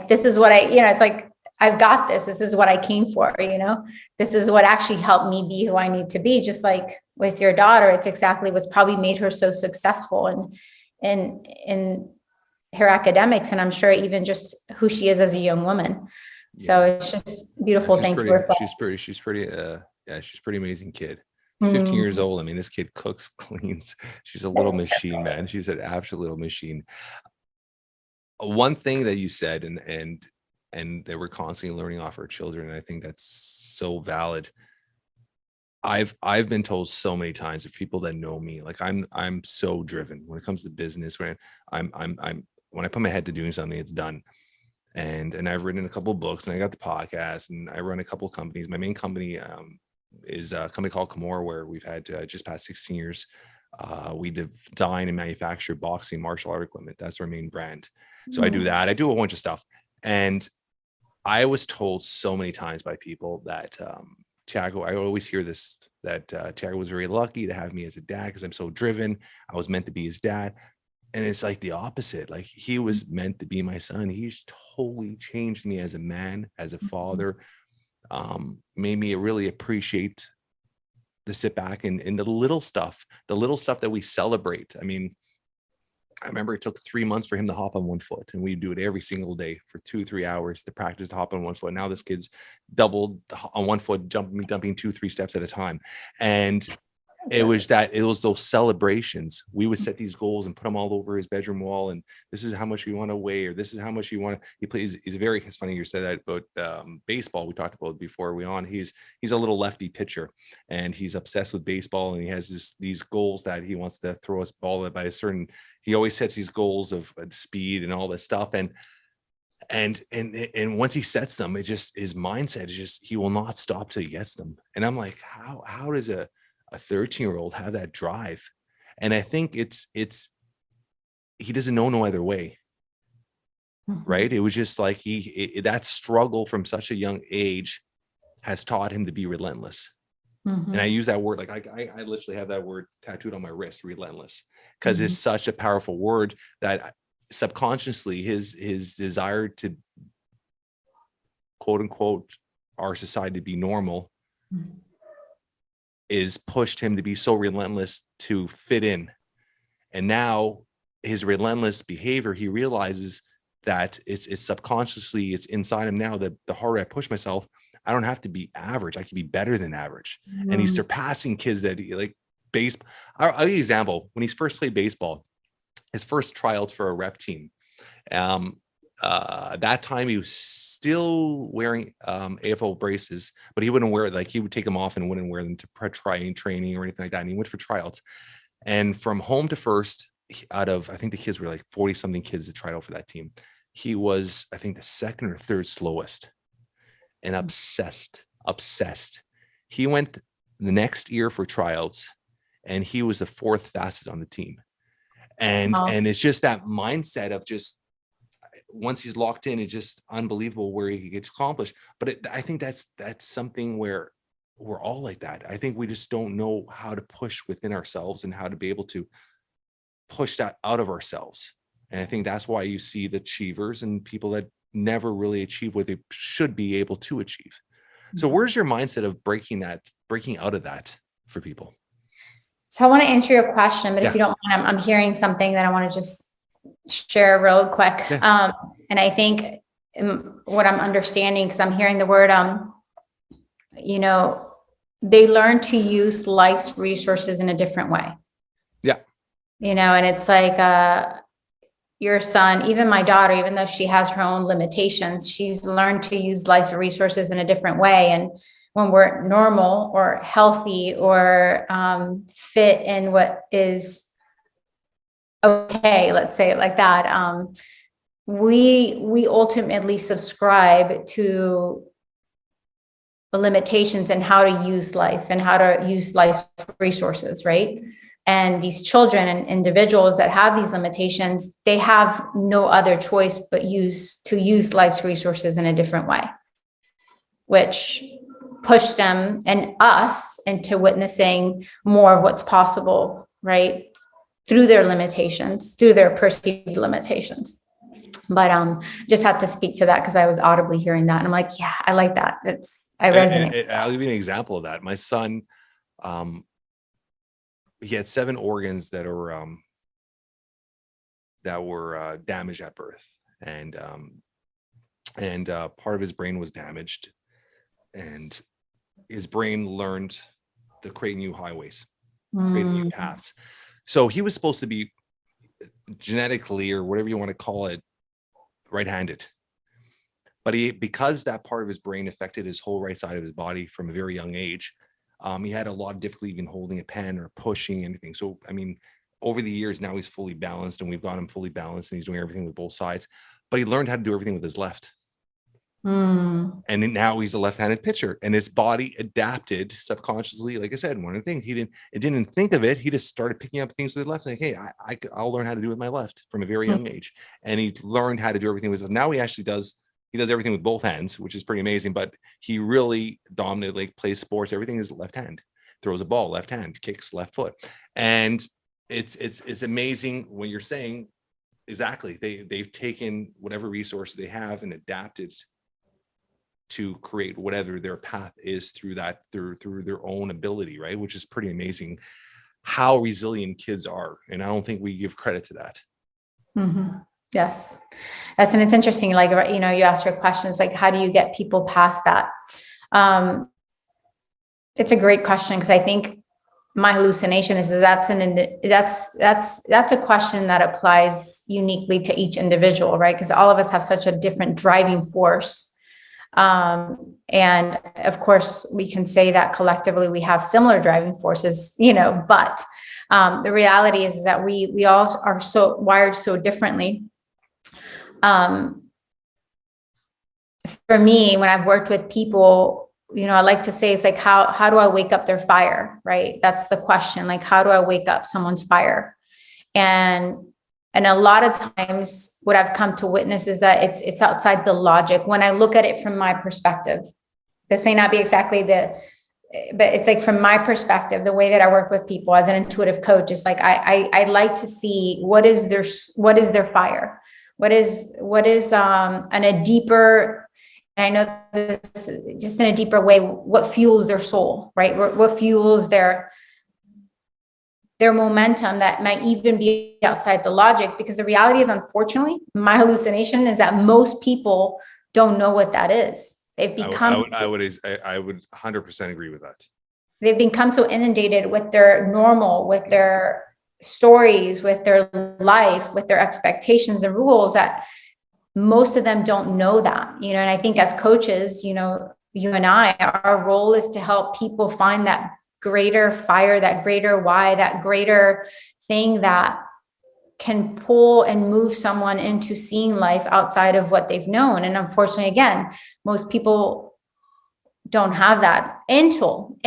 this is what it's like, I've got this. This is what I came for, this is what actually helped me be who I need to be. Just like with your daughter, it's exactly what's probably made her so successful in her academics. And I'm sure even just who she is as a young woman. So it's just beautiful. She's Thank pretty, you. she's pretty amazing kid. She's 15 years old. I mean, this kid cooks, cleans. She's a little machine, man. She's an absolute little machine. One thing that you said, and that we're constantly learning off our children, and I think that's so valid. I've been told so many times of people that know me, like I'm so driven when it comes to business. When when I put my head to doing something, it's done. And I've written a couple of books, and I got the podcast, and I run a couple of companies. My main company is a company called Kimura, where we've had just past 16 years. We design and manufacture boxing martial art equipment. That's our main brand. So I do that. I do a bunch of stuff. And I was told so many times by people that Tiago, I always hear this, that Tiago was very lucky to have me as a dad because I'm so driven. I was meant to be his dad. And it's like the opposite. Like, he was meant to be my son. He's totally changed me as a man, as a father, made me really appreciate the sit back and the little stuff that we celebrate. I mean, I remember it took 3 months for him to hop on one foot, and we do it every single day for 2-3 hours to practice to hop on one foot. Now this kid's doubled on one foot, jumping 2-3 steps at a time. And it was those celebrations. We would set these goals and put them all over his bedroom wall. And this is how much you want to weigh, or this is how much you want to. He plays. It's funny you said that about baseball. We talked about it before we on. He's a little lefty pitcher, and he's obsessed with baseball. And he has these goals that he wants to throw us ball by a certain. He always sets these goals of speed and all this stuff. And once he sets them, it just, his mindset is just, he will not stop till he gets them. And I'm like, how does a 13-year-old have that drive? And I think it's he doesn't know no other way. Right. It was just like that struggle from such a young age has taught him to be relentless. And I use that word, like I literally have that word tattooed on my wrist, relentless, because it's such a powerful word that subconsciously his desire to, quote unquote, our society to be normal is pushed him to be so relentless to fit in. And now his relentless behavior, he realizes that it's subconsciously, it's inside him now, that the harder I push myself, I don't have to be average. I can be better than average. And he's surpassing kids that like baseball. I'll give you an example. When he first played baseball, his first tryouts for a rep team, that time he was still wearing AFL braces, but he wouldn't wear it. Like, he would take them off and wouldn't wear them to training or anything like that. And he went for tryouts. And from home to first, out of, I think the kids were like 40 something kids that tried out for that team, he was, I think, the second or third slowest. And obsessed. He went the next year for tryouts, and he was the fourth fastest on the team. And it's just that mindset of just, once he's locked in, it's just unbelievable where he gets accomplished. But I think that's something where we're all like that. I think we just don't know how to push within ourselves and how to be able to push that out of ourselves. And I think that's why you see the achievers and people that never really achieve what they should be able to achieve. So where's your mindset of breaking out of that for people? So I want to answer your question, but if you don't mind, I'm hearing something that I want to just share real quick. And I think what I'm understanding, because I'm hearing the word, they learn to use life's resources in a different way. Yeah. And it's like, your son, even my daughter, even though she has her own limitations, she's learned to use life's resources in a different way. And when we're normal or healthy or fit in what is okay, let's say it like that, we ultimately subscribe to the limitations and how to use life and how to use life's resources, right? And these children and individuals that have these limitations, they have no other choice but to use life's resources in a different way, which push them and us into witnessing more of what's possible, right? Through their limitations, through their perceived limitations. But just had to speak to that because I was audibly hearing that. And I'm like, yeah, I like that. I resonate. I'll give you an example of that. My son, he had 7 organs that were damaged at birth, and part of his brain was damaged, and his brain learned to create new highways, create new paths. So he was supposed to be genetically, or whatever you want to call it, right-handed. But because that part of his brain affected his whole right side of his body from a very young age, he had a lot of difficulty even holding a pen or pushing anything. So, I mean, over the years, now he's fully balanced, and we've got him fully balanced, and he's doing everything with both sides. But he learned how to do everything with his left. And now he's a left-handed pitcher, and his body adapted subconsciously. Like I said, one of the things he didn't think of it. He just started picking up things with his left. Like, hey, I'll learn how to do it with my left from a very young age. And he learned how to do everything with his left. Now he actually does. He does everything with both hands, which is pretty amazing, but he really dominated, like plays sports. Everything is left hand, throws a ball, left hand, kicks left foot. And it's amazing when you're saying exactly, they've taken whatever resources they have and adapted to create whatever their path is through their own ability, right? Which is pretty amazing how resilient kids are. And I don't think we give credit to that. Yes. And it's interesting, like, you asked your questions, like, how do you get people past that? It's a great question, because I think my hallucination is that's a question that applies uniquely to each individual, right? Because all of us have such a different driving force. And of course, we can say that collectively we have similar driving forces, but the reality is that we all are so wired so differently. For me, when I've worked with people, I like to say, it's like, how do I wake up their fire, right? That's the question. Like, how do I wake up someone's fire? And a lot of times what I've come to witness is that it's outside the logic. When I look at it from my perspective, this may not be exactly but it's like, from my perspective, the way that I work with people as an intuitive coach, is like, I like to see what is their fire. What is on a deeper, and I know this just in a deeper way, what fuels their soul, right? What fuels their momentum that might even be outside the logic? Because the reality is, unfortunately, my hallucination is that most people don't know what that is. They've become. I would 100% agree with that. They've become so inundated with their normal, with their stories, with their life, with their expectations and rules, that most of them don't know that, and I think as coaches, you and I, our role is to help people find that greater fire, that greater why, that greater thing that can pull and move someone into seeing life outside of what they've known. And unfortunately, again, most people don't have that until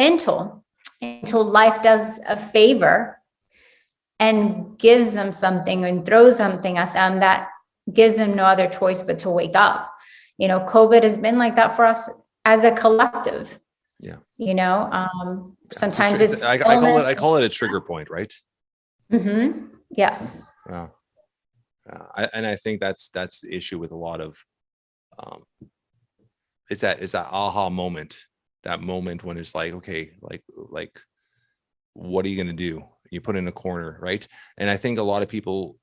life does a favor and gives them something and throws something at them that gives them no other choice but to wake up. COVID has been like that for us as a collective. Yeah. Sometimes I call it a trigger point, right? Yes. Wow. I think that's the issue with a lot of it's that aha moment, that moment when it's like, okay, like what are you going to do? You put in a corner, right? And I think a lot of people,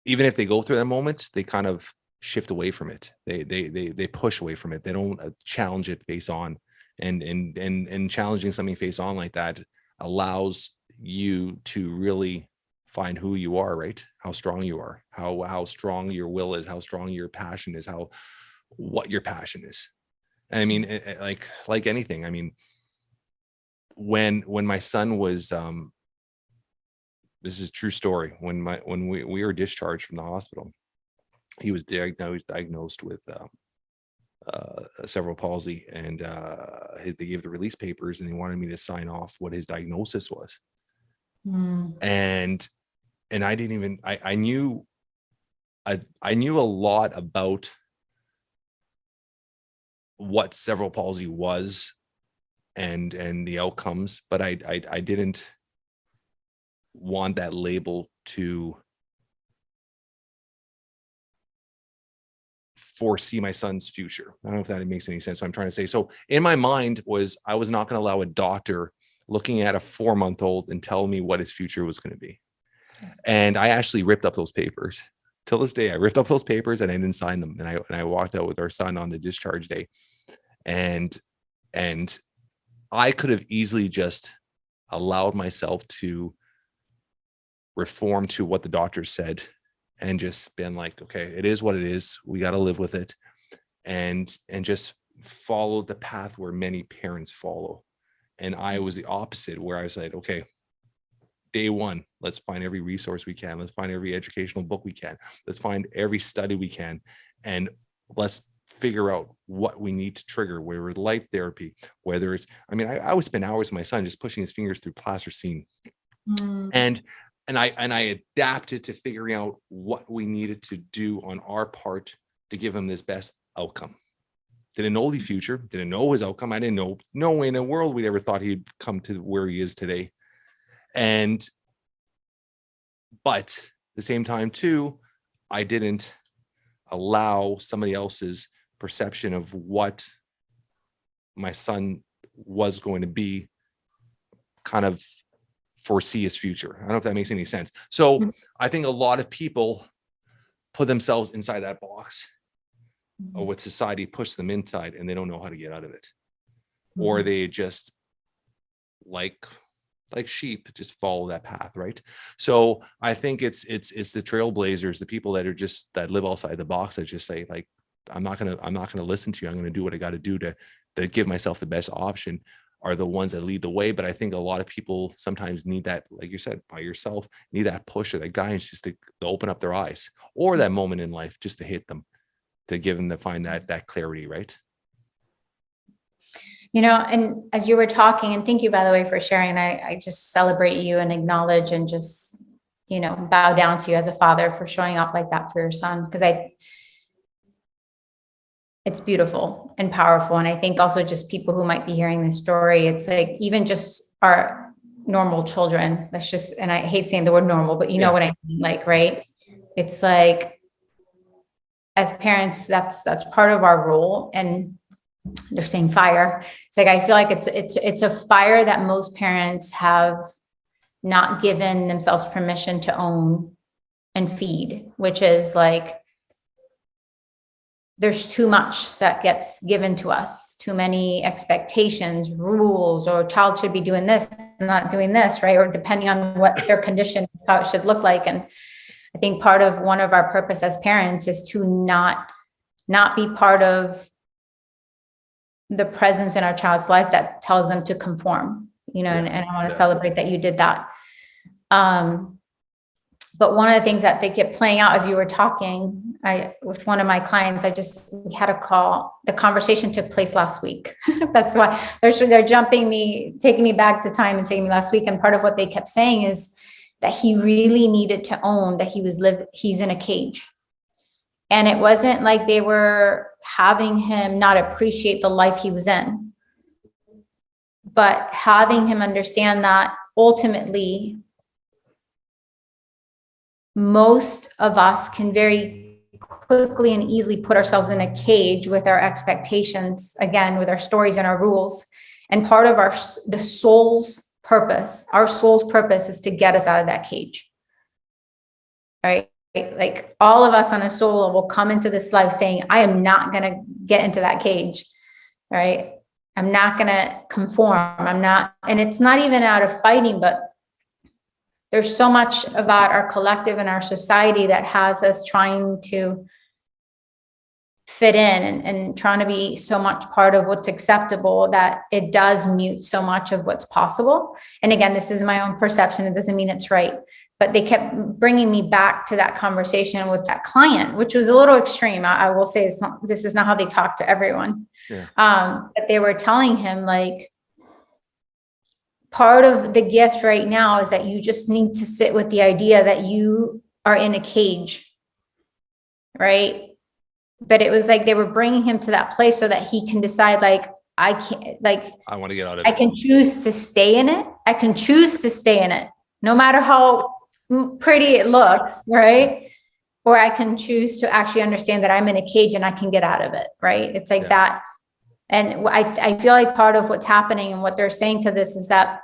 even if they go through that moment, they kind of shift away from it. They push away from it. They don't challenge it face on and challenging something face on like that allows you to really find who you are, right? How strong you are, how strong your will is, how strong your passion is, what your passion is. And I mean, like anything, I mean, when my son was, this is a true story. When we were discharged from the hospital, he was diagnosed with cerebral palsy, and they gave the release papers, and they wanted me to sign off what his diagnosis was. And I didn't even, I knew a lot about what cerebral palsy was and the outcomes, but I didn't want that label to foresee my son's future. I don't know if that makes any sense. So I'm trying to say, so in my mind I was not going to allow a doctor looking at a 4-month-old and tell me what his future was going to be. And I actually ripped up those papers. Till this day, I ripped up those papers and I didn't sign them. And I walked out with our son on the discharge day. And I could have easily just allowed myself to reform to what the doctor said and just been like, okay, it is what it is. We got to live with it. And just follow the path where many parents follow. And I was the opposite, where I was like, okay, day one, let's find every resource we can. Let's find every educational book we can. Let's find every study we can. And let's figure out what we need to trigger, whether it's light therapy, whether it's, I mean, I would spend hours with my son just pushing his fingers through plasticine. And I adapted to figuring out what we needed to do on our part to give him this best outcome. Didn't know the future, didn't know his outcome. I didn't know no way in the world we'd ever thought he'd come to where he is today. But at the same time too, I didn't allow somebody else's perception of what my son was going to be kind of foresee his future. I don't know if that makes any sense. So I think a lot of people put themselves inside that box or what society pushed them inside, and they don't know how to get out of it. Or they just like sheep just follow that path, right? So I think it's the trailblazers, the people that are just that live outside the box, that just say like, I'm not gonna listen to you. I'm gonna do what I got to do to give myself the best option, are the ones that lead the way. But I think a lot of people sometimes need that, like you said, by yourself, need that push or that guidance just to open up their eyes, or that moment in life just to hit them, to give them to find that clarity, right? You know, and as you were talking, and thank you, by the way, for sharing, I just celebrate you and acknowledge and just, you know, bow down to you as a father for showing up like that for your son. Because it's beautiful and powerful. And I think also just people who might be hearing this story, it's like, even just our normal children, that's just, and I hate saying the word normal, but you know what I mean? Like, right. It's like, as parents, that's part of our role. And they're saying fire. It's like, I feel like it's a fire that most parents have not given themselves permission to own and feed, which is like, there's too much that gets given to us, too many expectations, rules, or child should be doing this, not doing this, right? Or depending on what their condition is, how it should look like. And I think one of our purpose as parents is to not be part of the presence in our child's life that tells them to conform, you know, and I want to celebrate that you did that. But one of the things that they kept playing out as you were talking, with one of my clients, we had a call. The conversation took place last week. That's why they're taking me back to time and taking me last week. And part of what they kept saying is that he really needed to own that he's in a cage. And it wasn't like they were having him not appreciate the life he was in, but having him understand that ultimately, most of us can very quickly and easily put ourselves in a cage with our expectations, again, with our stories and our rules. And part of our soul's purpose is to get us out of that cage, right? Like all of us on a soul level will come into this life saying, I am not going to get into that cage, right? I'm not going to conform. I'm not, and it's not even out of fighting, but there's so much about our collective and our society that has us trying to fit in and trying to be so much part of what's acceptable that it does mute so much of what's possible. And again, this is my own perception. It doesn't mean it's right, but they kept bringing me back to that conversation with that client, which was a little extreme. I will say this is not how they talk to everyone. Yeah. But they were telling him, like, part of the gift right now is that you just need to sit with the idea that you are in a cage, right? But it was like they were bringing him to that place so that he can decide, like, I can't, like, I want to get out of I it. can choose to stay in it. I can choose to stay in it, no matter how pretty it looks, right? Or I can choose to actually understand that I'm in a cage and I can get out of it, right? It's like that. And I feel like part of what's happening and what they're saying to this is that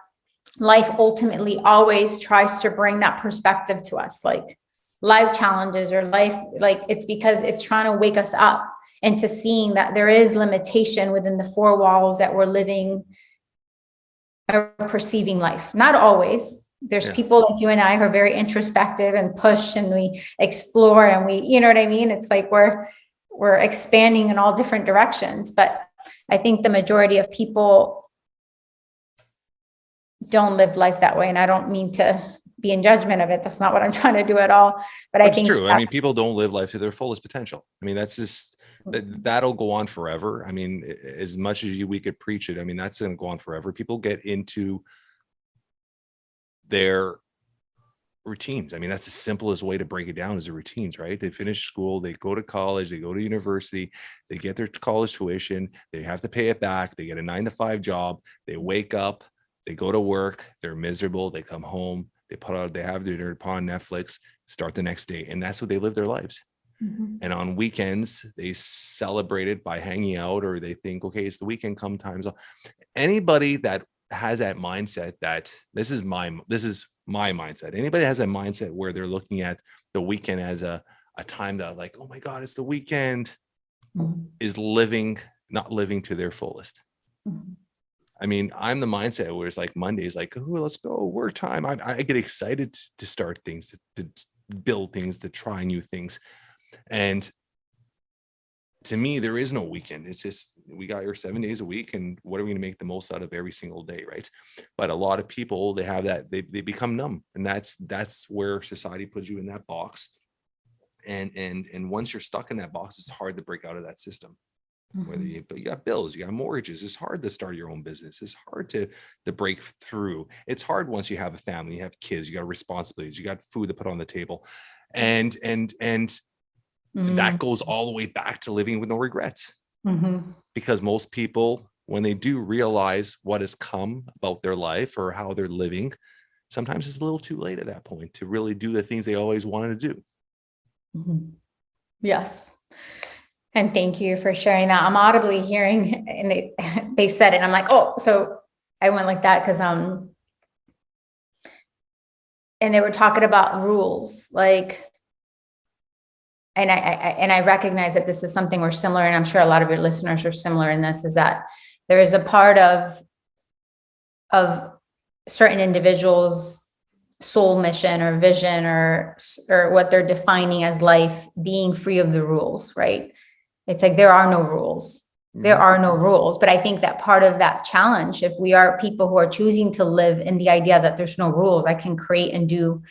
life ultimately always tries to bring that perspective to us, like life challenges or life, like it's because it's trying to wake us up into seeing that there is limitation within the four walls that we're living or perceiving life. Not always. There's people like you and I who are very introspective and push and we explore and we, you know what I mean? It's like we're expanding in all different directions. But I think the majority of people don't live life that way. And I don't mean to be in judgment of it. That's not what I'm trying to do at all. But I think it's true. I mean, people don't live life to their fullest potential. I mean, that's just, that'll go on forever. I mean, as much as we could preach it, I mean, that's going to go on forever. People get into their routines. I mean, that's the simplest way to break it down is the routines, right? They finish school, they go to college, they go to university, they get their college tuition, they have to pay it back, they get a 9-to-5 job, they wake up, they go to work, they're miserable, they come home, they have their dinner upon Netflix, start the next day. And that's what they live their lives. Mm-hmm. And on weekends, they celebrate it by hanging out, or they think, okay, it's the weekend, come times. Anybody that has that mindset that this is my mindset. Anybody has that mindset where they're looking at the weekend as a time that, like, oh my God, it's the weekend, is not living to their fullest. Mm-hmm. I mean, I'm the mindset where it's like Monday's like, oh, let's go work time. I get excited to start things, to build things, to try new things. And to me, there is no weekend. It's just, we got your 7 days a week, and what are we going to make the most out of every single day, right? But a lot of people, they have that, they become numb, and that's where society puts you in that box. And once you're stuck in that box, it's hard to break out of that system. Whether you got bills, you got mortgages, it's hard to start your own business. It's hard to break through. It's hard once you have a family, you have kids, you got responsibilities, you got food to put on the table, and that goes all the way back to living with no regrets. Because most people, when they do realize what has come about their life or how they're living, sometimes it's a little too late at that point to really do the things they always wanted to do. Yes. And thank you for sharing that. I'm audibly hearing, and they said it, and I'm like, oh, so I went like that because and they were talking about rules, like, and I recognize that this is something we're similar, and I'm sure a lot of your listeners are similar in this, is that there is a part of certain individuals' soul mission or vision or what they're defining as life being free of the rules, right? It's like there are no rules. There are no rules. But I think that part of that challenge, if we are people who are choosing to live in the idea that there's no rules, I can create and do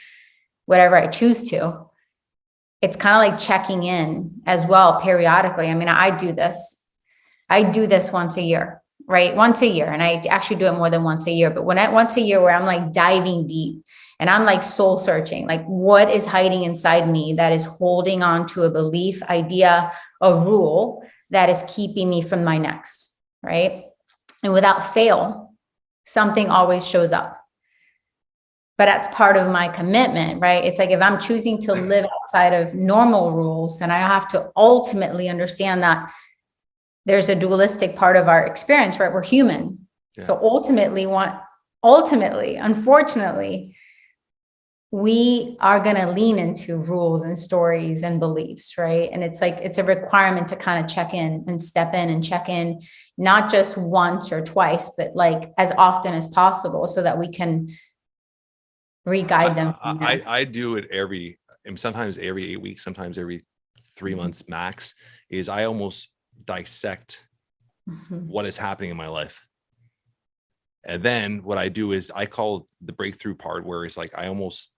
whatever I choose to, it's kind of like checking in as well periodically. I mean, I do this once a year, right? Once a year. And I actually do it more than once a year. But once a year where I'm like diving deep and I'm like soul searching, like what is hiding inside me that is holding on to a belief, idea, a rule that is keeping me from my next, right? And without fail, something always shows up. But that's part of my commitment, right? It's like if I'm choosing to live outside of normal rules, then I have to ultimately understand that there's a dualistic part of our experience, right? We're human. Yeah. So ultimately, unfortunately, we are going to lean into rules and stories and beliefs, right? And it's like, it's a requirement to kind of check in and step in and check in, not just once or twice, but like as often as possible so that we can re-guide them. I do it sometimes every 8 weeks, sometimes every 3 months max. Is I almost dissect what is happening in my life. And then what I do is I call it the breakthrough part, where it's like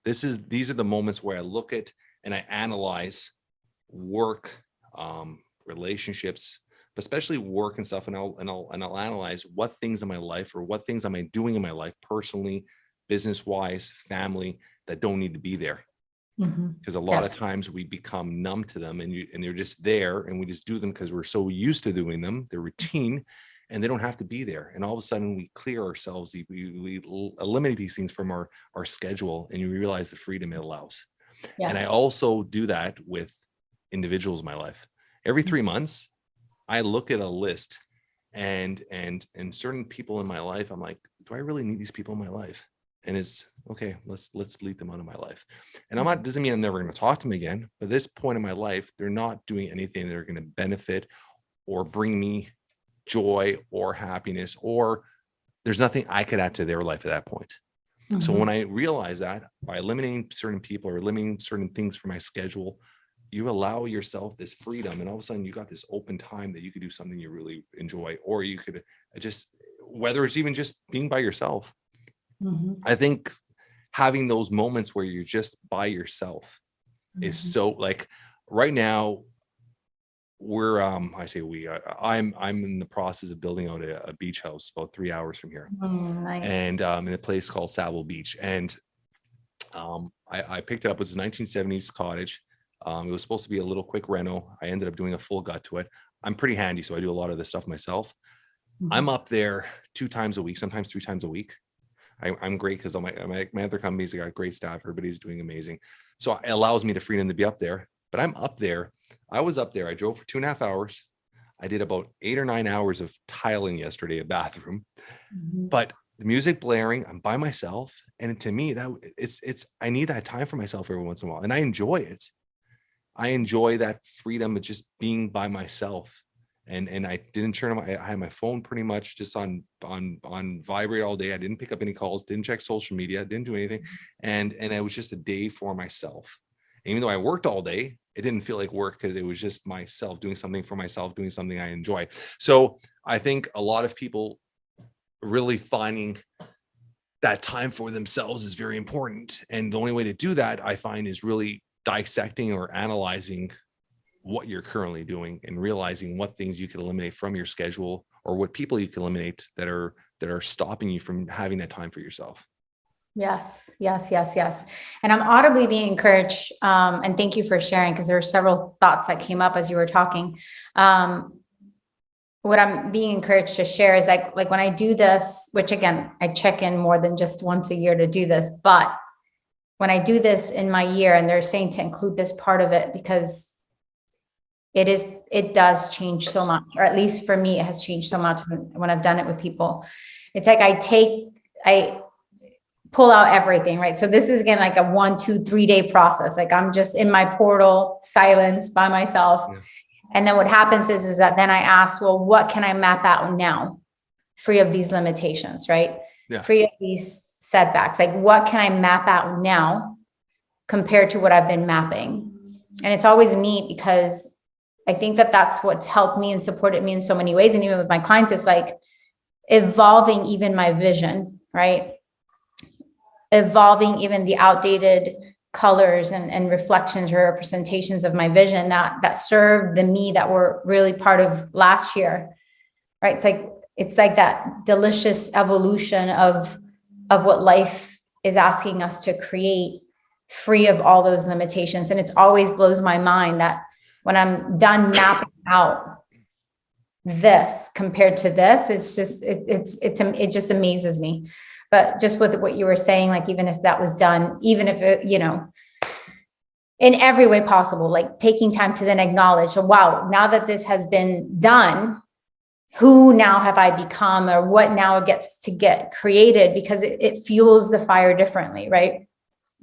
these are the moments where I look at and I analyze work, relationships, but especially work and stuff, and I'll analyze what things in my life, or what things am I doing in my life personally, business wise, family, that don't need to be there. Because a lot of times we become numb to them, and they're just there, and we just do them because we're so used to doing them. They're routine, and they don't have to be there. And all of a sudden we clear ourselves, we eliminate these things from our schedule, and you realize the freedom it allows. And I also do that with individuals in my life. Every 3 months, I look at a list, and certain people in my life, I'm like, do I really need these people in my life? And it's okay, let's delete them out of my life. And doesn't mean I'm never going to talk to them again, but at this point in my life, they're not doing anything that are going to benefit or bring me joy or happiness, or there's nothing I could add to their life at that point. So when I realize that by eliminating certain people or eliminating certain things from my schedule, you allow yourself this freedom, and all of a sudden you got this open time that you could do something you really enjoy, or you could just, whether it's even just being by yourself. I think having those moments where you're just by yourself is so, like, right now we're I'm in the process of building out a beach house about 3 hours from here. Nice. And in a place called Savile Beach. And I picked it up. It was a 1970s cottage. It was supposed to be a little quick reno. I ended up doing a full gut to it. I'm pretty handy, so I do a lot of this stuff myself. I'm up there 2 times a week, sometimes 3 times a week. I'm great because my other companies, I got great staff. Everybody's doing amazing. So it allows me the freedom to be up there. But I'm up there. I was up there. I drove for 2.5 hours. I did about 8 or 9 hours of tiling yesterday, a bathroom. But the music blaring, I'm by myself. And to me, I need that time for myself every once in a while. And I enjoy it. I enjoy that freedom of just being by myself. And I didn't turn on I had my phone pretty much just on vibrate all day. I didn't pick up any calls, didn't check social media, didn't do anything. And it was just a day for myself. And even though I worked all day, it didn't feel like work, because it was just myself doing something for myself, doing something I enjoy. So I think a lot of people really finding that time for themselves is very important. And the only way to do that, I find, is really dissecting or analyzing what you're currently doing, and realizing what things you can eliminate from your schedule, or what people you can eliminate that are stopping you from having that time for yourself. Yes. And I'm audibly being encouraged. And thank you for sharing, because there are several thoughts that came up as you were talking. What I'm being encouraged to share is like when I do this, which again, I check in more than just once a year to do this, but when I do this in my year, and they're saying to include this part of it, because it does change so much, or at least for me, it has changed so much when I've done it with people. It's like I pull out everything, right? So this is again like a 1, 2, 3 day process. Like I'm just in my portal, silence, by myself. Yeah. And then what happens is that then I ask, well, what can I map out now, free of these limitations, right? Yeah. Free of these setbacks. Like what can I map out now compared to what I've been mapping? And it's always neat, because I think that that's what's helped me and supported me in so many ways. And even with my clients, it's like evolving even my vision, right? Evolving even the outdated colors and reflections or representations of my vision that served the me that were really part of last year, right? It's like that delicious evolution of what life is asking us to create, free of all those limitations. And it always blows my mind that when I'm done mapping out this compared to this, it just amazes me. But just with what you were saying, like, even if that was done, even if it, in every way possible, like taking time to then acknowledge, so, wow, now that this has been done, who now have I become, or what now gets to get created, because it fuels the fire differently, right?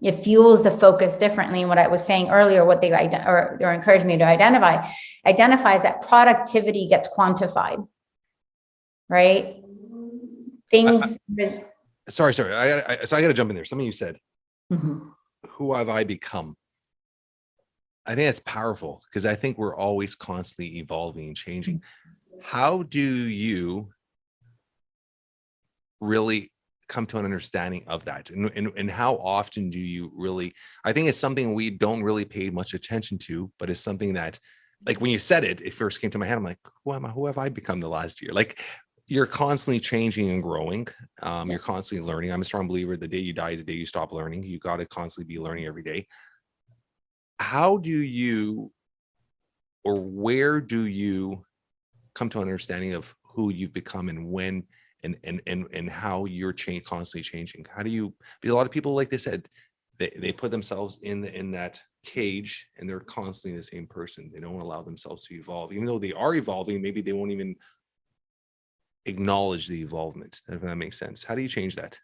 It fuels the focus differently. And what I was saying earlier, what they or encouraged me to identifies that productivity gets quantified, right? Things. Sorry. So I got to jump in there. Something you said, Mhm. who have I become? I think that's powerful because I think we're always constantly evolving and changing. How do you really come to an understanding of that? And how often do you really, I think it's something we don't really pay much attention to, but it's something that, like when you said it, it first came to my head. I'm like, who have I become the last year? Like you're constantly changing and growing. You're constantly learning. I'm a strong believer the day you die, the day you stop learning. You got to constantly be learning every day. How do you, or where do you come to an understanding of who you've become and when and how you're constantly changing? How do you, because a lot of people, like they said, they put themselves in that cage and they're constantly the same person. They don't allow themselves to evolve, even though they are evolving. Maybe they won't even acknowledge the evolvement, if that makes sense. How do you change that?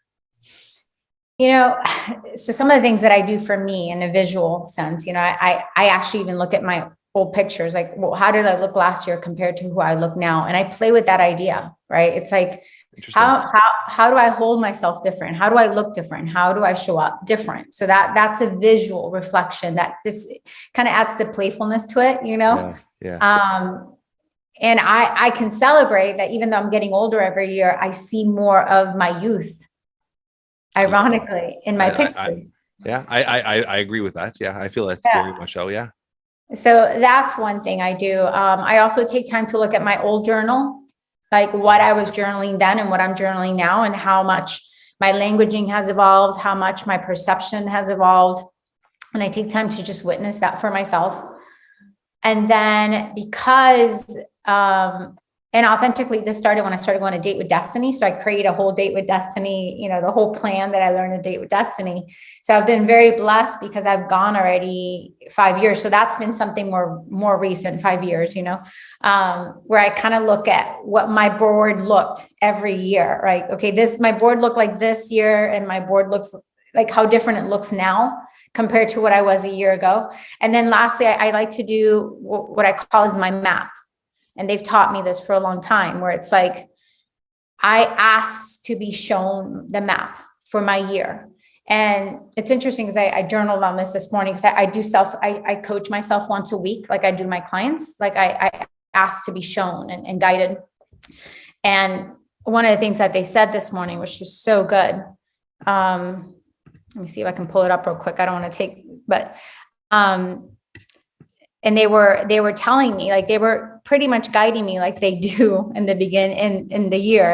So some of the things that I do for me in a visual sense, I actually even look at my old pictures, like, well, how did I look last year compared to who I look now? And I play with that idea, right? It's like, how do I hold myself different? How do I look different? How do I show up different? So that's a visual reflection that this kind of adds the playfulness to it, Yeah. And I can celebrate that even though I'm getting older every year, I see more of my youth, ironically, in my pictures. I agree with that. Yeah, I feel that's very much so. Yeah. So that's one thing I do. I also take time to look at my old journal, like what I was journaling then and what I'm journaling now, and how much my languaging has evolved, how much my perception has evolved. And I take time to just witness that for myself. And then because, and authentically, this started when I started going to Date with Destiny. So I create a whole Date with Destiny, the whole plan that I learned at Date with Destiny. So I've been very blessed because I've gone already 5 years. So that's been something more recent, 5 years, where I kind of look at what my board looked every year, right? Okay, my board looked like this year, and my board looks like how different it looks now compared to what I was a year ago. And then lastly, I like to do what I call is my map. And they've taught me this for a long time, where it's like, I asked to be shown the map for my year. And it's interesting because I journaled on this morning, because I coach myself once a week, like I do my clients, like I ask to be shown and guided. And one of the things that they said this morning, which was so good, let me see if I can pull it up real quick. I don't want to take, but, and they were telling me, like, they were pretty much guiding me like they do in the beginning in the year.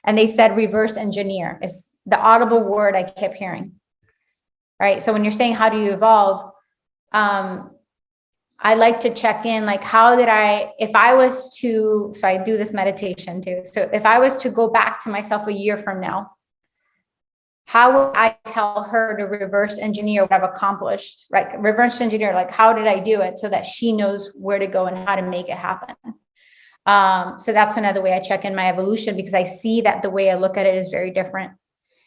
And they said, reverse engineer is the audible word I kept hearing. Right. So when you're saying, how do you evolve? I like to check in, like, so I do this meditation too. So if I was to go back to myself a year from now, how would I tell her to reverse engineer what I've accomplished, right? Reverse engineer, like, how did I do it so that she knows where to go and how to make it happen? So that's another way I check in my evolution, because I see that the way I look at it is very different.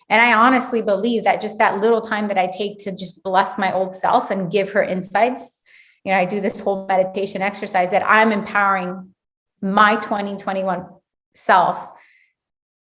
And I honestly believe that just that little time that I take to just bless my old self and give her insights, I do this whole meditation exercise, that I'm empowering my 2021 self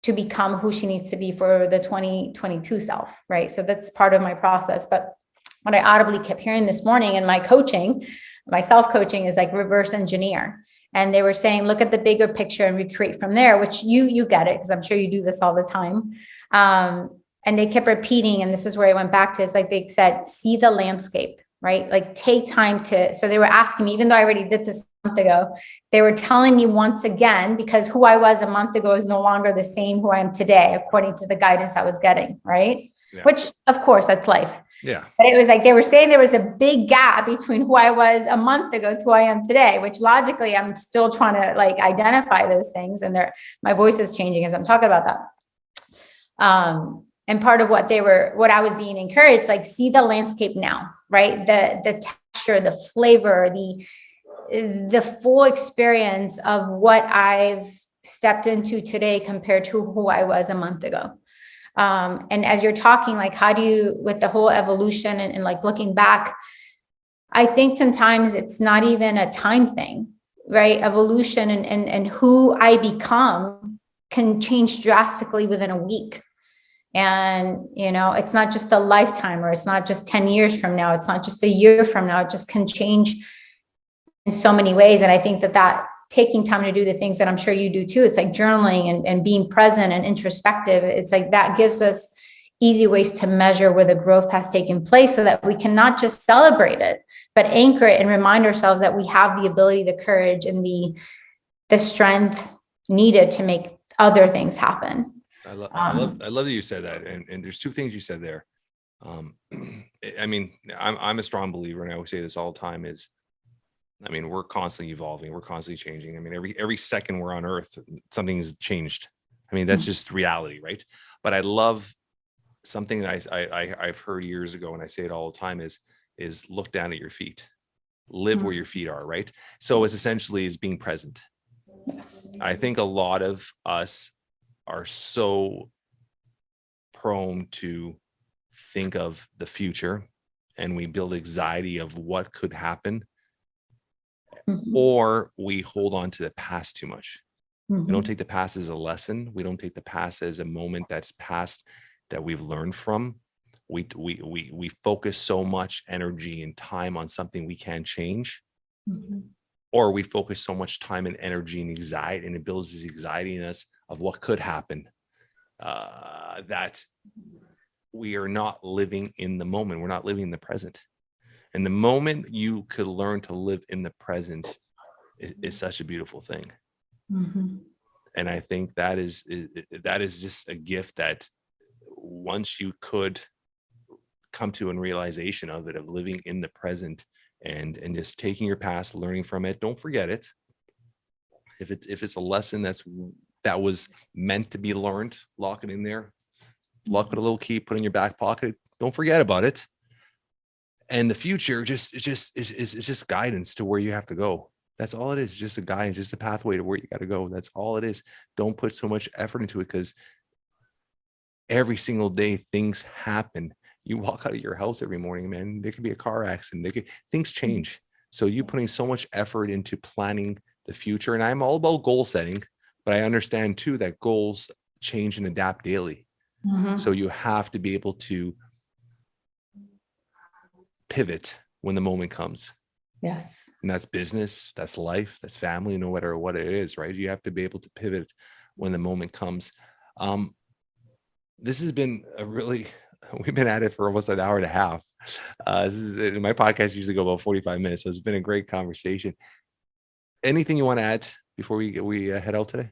to become who she needs to be for the 2022 self, right? So that's part of my process. But what I audibly kept hearing this morning in my coaching, my self-coaching, is like, reverse engineer. And they were saying, look at the bigger picture and recreate from there, which you get it, because I'm sure you do this all the time. And they kept repeating, and this is where I went back to, it's like they said, see the landscape, right? Like, take time so they were asking me, even though I already did this a month ago, they were telling me once again, because who I was a month ago is no longer the same who I am today, according to the guidance I was getting, right? Yeah. Which, of course, that's life. Yeah. But it was like, they were saying there was a big gap between who I was a month ago to who I am today, which logically I'm still trying to like identify those things. And my voice is changing as I'm talking about that. And part of what I was being encouraged, like, see the landscape now, right? The texture, the flavor, the full experience of what I've stepped into today compared to who I was a month ago. And as you're talking, like, how do you, with the whole evolution and like looking back, I think sometimes it's not even a time thing, right? Evolution and who I become can change drastically within a week. And, it's not just a lifetime, or it's not just 10 years from now. It's not just a year from now. It just can change in so many ways. And I think that taking time to do the things that I'm sure you do too, it's like journaling and being present and introspective. It's like that gives us easy ways to measure where the growth has taken place, so that we can not just celebrate it, but anchor it and remind ourselves that we have the ability, the courage, and the strength needed to make other things happen. I love that you said that. And there's two things you said there. I mean, I'm a strong believer, and I always say this all the time, is, I mean, we're constantly evolving, we're constantly changing. I mean, every second we're on Earth, something's changed. I mean, that's just reality, right? But I love something that I've heard years ago, and I say it all the time, is look down at your feet, live where your feet are, right? So it's essentially is being present. Yes. I think a lot of us are so prone to think of the future, and we build anxiety of what could happen, or we hold on to the past too much. We don't take the past as a lesson. We don't take the past as a moment that's past that we've learned from. We focus so much energy and time on something we can't change, or we focus so much time and energy and anxiety, and it builds this anxiety in us of what could happen, that we are not living in the moment. We're not living in the present. And the moment you could learn to live in the present is such a beautiful thing. And I think that is just a gift that once you could come to a realization of it, of living in the present and just taking your past, learning from it, don't forget it. If it's a lesson that was meant to be learned, lock it in there, lock with a little key, put it in your back pocket, don't forget about it. And the future is just guidance to where you have to go. That's all it is, just a guidance, just a pathway to where you got to go. That's all it is. Don't put so much effort into it, because every single day things happen. You walk out of your house every morning, man, there could be a car accident. Things change. So you putting so much effort into planning the future. And I'm all about goal setting, but I understand too that goals change and adapt daily. So you have to be able to pivot when the moment comes. Yes. And that's business, that's life, that's family, no matter what it is, right? You have to be able to pivot when the moment comes. This has been we've been at it for almost an hour and a half. My podcast usually go about 45 minutes. So it's been a great conversation. Anything you want to add before we head out today?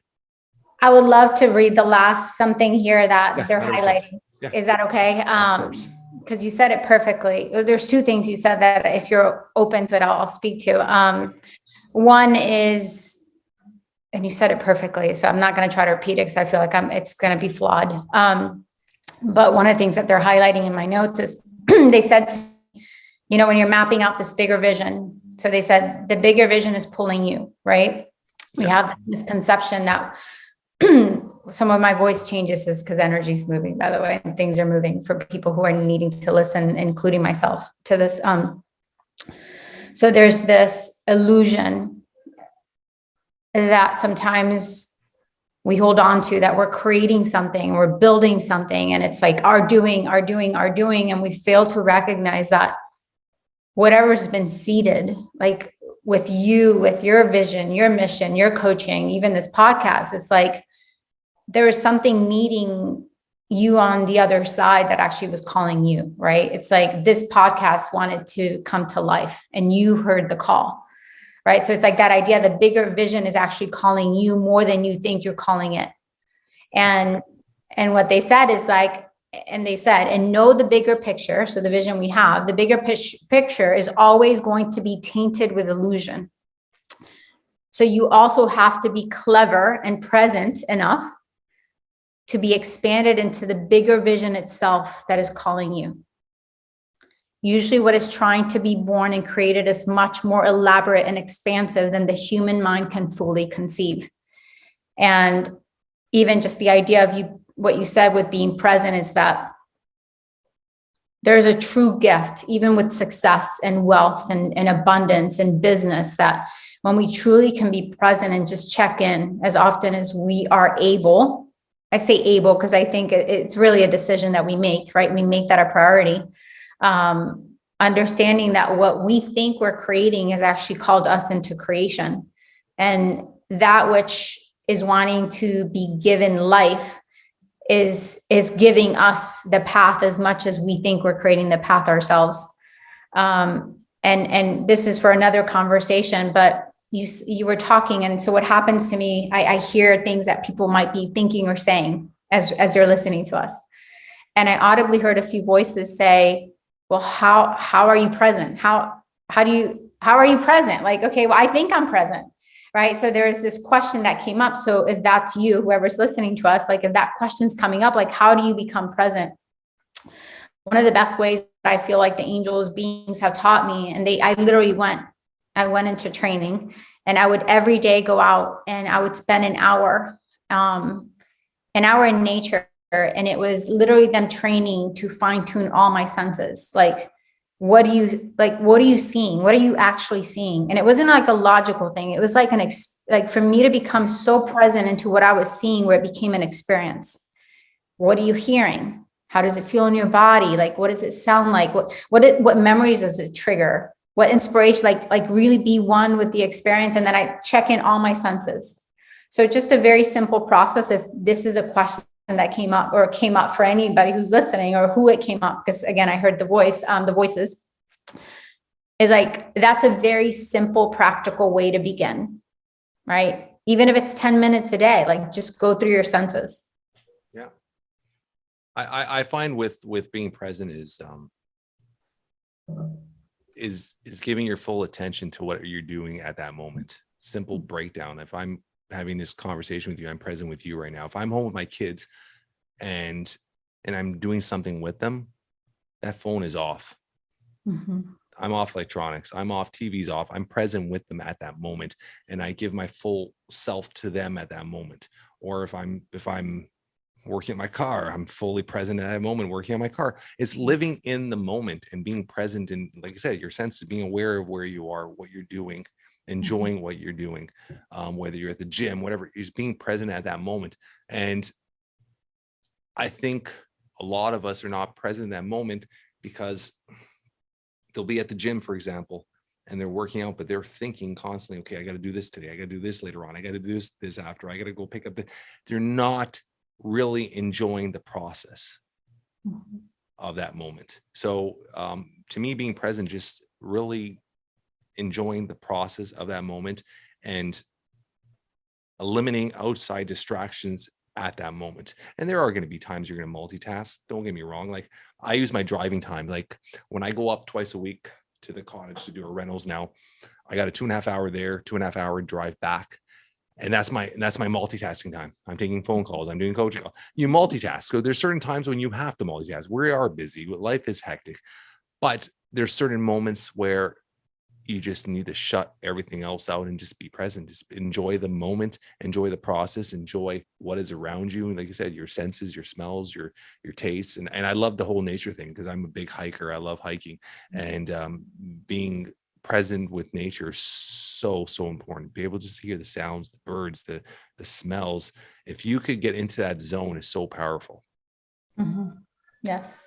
I would love to read the last something here that they're 100%. highlighting. Yeah. Is that okay? Of course. Because you said it perfectly. There's two things you said that if you're open to it, I'll speak to. One is, and you said it perfectly, so I'm not going to try to repeat it because I feel like it's going to be flawed. But one of the things that they're highlighting in my notes is they said, when you're mapping out this bigger vision, so they said the bigger vision is pulling you, right? We have this conception that some of my voice changes is because energy is moving, by the way, and things are moving for people who are needing to listen, including myself, to this. So there's this illusion that sometimes we hold on to, that we're creating something, we're building something, and it's like our doing, and we fail to recognize that whatever's been seeded, like with you, with your vision, your mission, your coaching, even this podcast, it's like there is something meeting you on the other side that actually was calling you, right? It's like this podcast wanted to come to life and you heard the call, right? So it's like that idea, the bigger vision is actually calling you more than you think you're calling it. And what they said is like, and know the bigger picture. So the vision we have, the bigger picture is always going to be tainted with illusion. So you also have to be clever and present enough to be expanded into the bigger vision itself that is calling you. Usually what is trying to be born and created is much more elaborate and expansive than the human mind can fully conceive. And even just the idea of you what you said with being present is that there's a true gift, even with success and wealth and abundance and business, that when we truly can be present and just check in as often as we are able. I say able because I think it's really a decision that we make, right? We make that a priority. Understanding that what we think we're creating is actually called us into creation. And that which is wanting to be given life is giving us the path as much as we think we're creating the path ourselves. And this is for another conversation, but you were talking. And so what happens to me, I hear things that people might be thinking or saying as they're listening to us. And I audibly heard a few voices say, well, how are you present? How are you present? Like, okay, well, I think I'm present. Right. So there's this question that came up. So if that's you, whoever's listening to us, like if that question's coming up, like, how do you become present? One of the best ways that I feel like the angels beings have taught me, and I went into training, and I would every day go out and I would spend an hour in nature. And it was literally them training to fine tune all my senses. Like, what are you seeing? What are you actually seeing? And it wasn't like a logical thing. It was like for me to become so present into what I was seeing, where it became an experience. What are you hearing? How does it feel in your body? Like, what does it sound like? What memories does it trigger? What inspiration, like really be one with the experience. And then I check in all my senses. So just a very simple process. If this is a question that came up for anybody who's listening, or who it came up, because again, I heard the voices, is like, that's a very simple, practical way to begin, right? Even if it's 10 minutes a day, like just go through your senses. Yeah. I find with being present is giving your full attention to what you're doing at that moment. Simple breakdown. If I'm having this conversation with you, I'm present with you right now. If I'm home with my kids and I'm doing something with them, that phone is off. Mm-hmm. I'm off electronics. I'm off, TV's off. I'm present with them at that moment, and I give my full self to them at that moment. Or if I'm working at my car, I'm fully present at that moment working on my car. It's living in the moment and being present in, like I said, your senses, being aware of where you are, what you're doing, enjoying what you're doing, whether you're at the gym, whatever, is being present at that moment. And I think a lot of us are not present in that moment because they'll be at the gym, for example, and they're working out, but they're thinking constantly, okay, I got to do this today. I got to do this later on. I got to do this after. I got to go pick up they're not really enjoying the process of that moment. So to me, being present, just really enjoying the process of that moment and eliminating outside distractions at that moment. And there are going to be times you're going to multitask. Don't get me wrong. Like, I use my driving time. Like, when I go up twice a week to the cottage to do our rentals now, I got a 2.5 hour there, 2.5 hour drive back. And that's my multitasking time. I'm taking phone calls. I'm doing coaching calls. You multitask. So there's certain times when you have to multitask. We are busy. Life is hectic. But there's certain moments where you just need to shut everything else out and just be present. Just enjoy the moment, enjoy the process, enjoy what is around you. And like I said, your senses, your smells, your tastes. And I love the whole nature thing because I'm a big hiker. I love hiking, and being present with nature is so important. Be able to just hear the sounds, the birds, the smells. If you could get into that zone, is so powerful. Mm-hmm. Yes.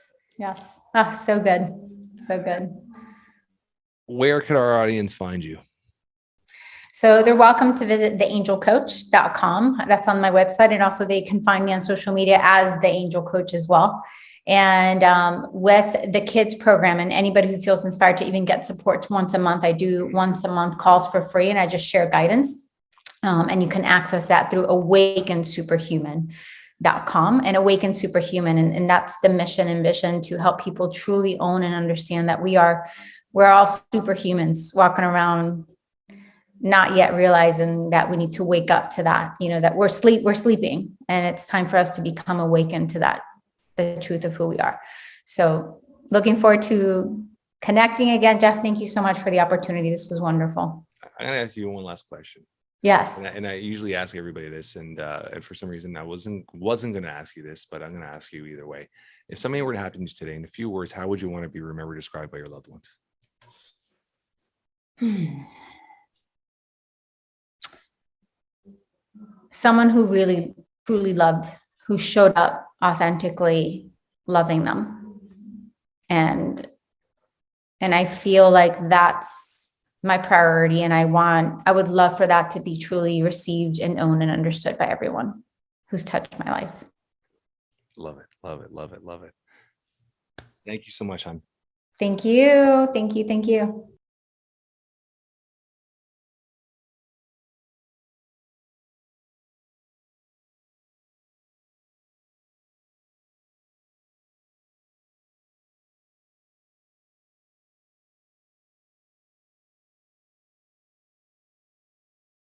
Oh, so good. So good. Where could our audience find you? So they're welcome to visit theangelcoach.com. That's on my website. And also they can find me on social media as The Angel Coach as well. And with the kids program, and anybody who feels inspired to even get support once a month, I do once a month calls for free, and I just share guidance. And you can access that through awakensuperhuman.com and Awaken Superhuman. And that's the mission and vision, to help people truly own and understand that we're all superhumans walking around, not yet realizing that we need to wake up to that, that we're sleeping, and it's time for us to become awakened to that, the truth of who we are. So looking forward to connecting again. Jeff, thank you so much for the opportunity. This was wonderful. I'm going to ask you one last question. Yes. And I usually ask everybody this, and for some reason I wasn't going to ask you this, but I'm going to ask you either way. If something were to happen to you today, in a few words, how would you want to be remembered, described by your loved ones? Someone who really truly loved, who showed up authentically loving them. And I feel like that's my priority. And I would love for that to be truly received and owned and understood by everyone who's touched my life. Love it. Love it. Love it. Love it. Thank you so much, hon. Thank you. Thank you. Thank you.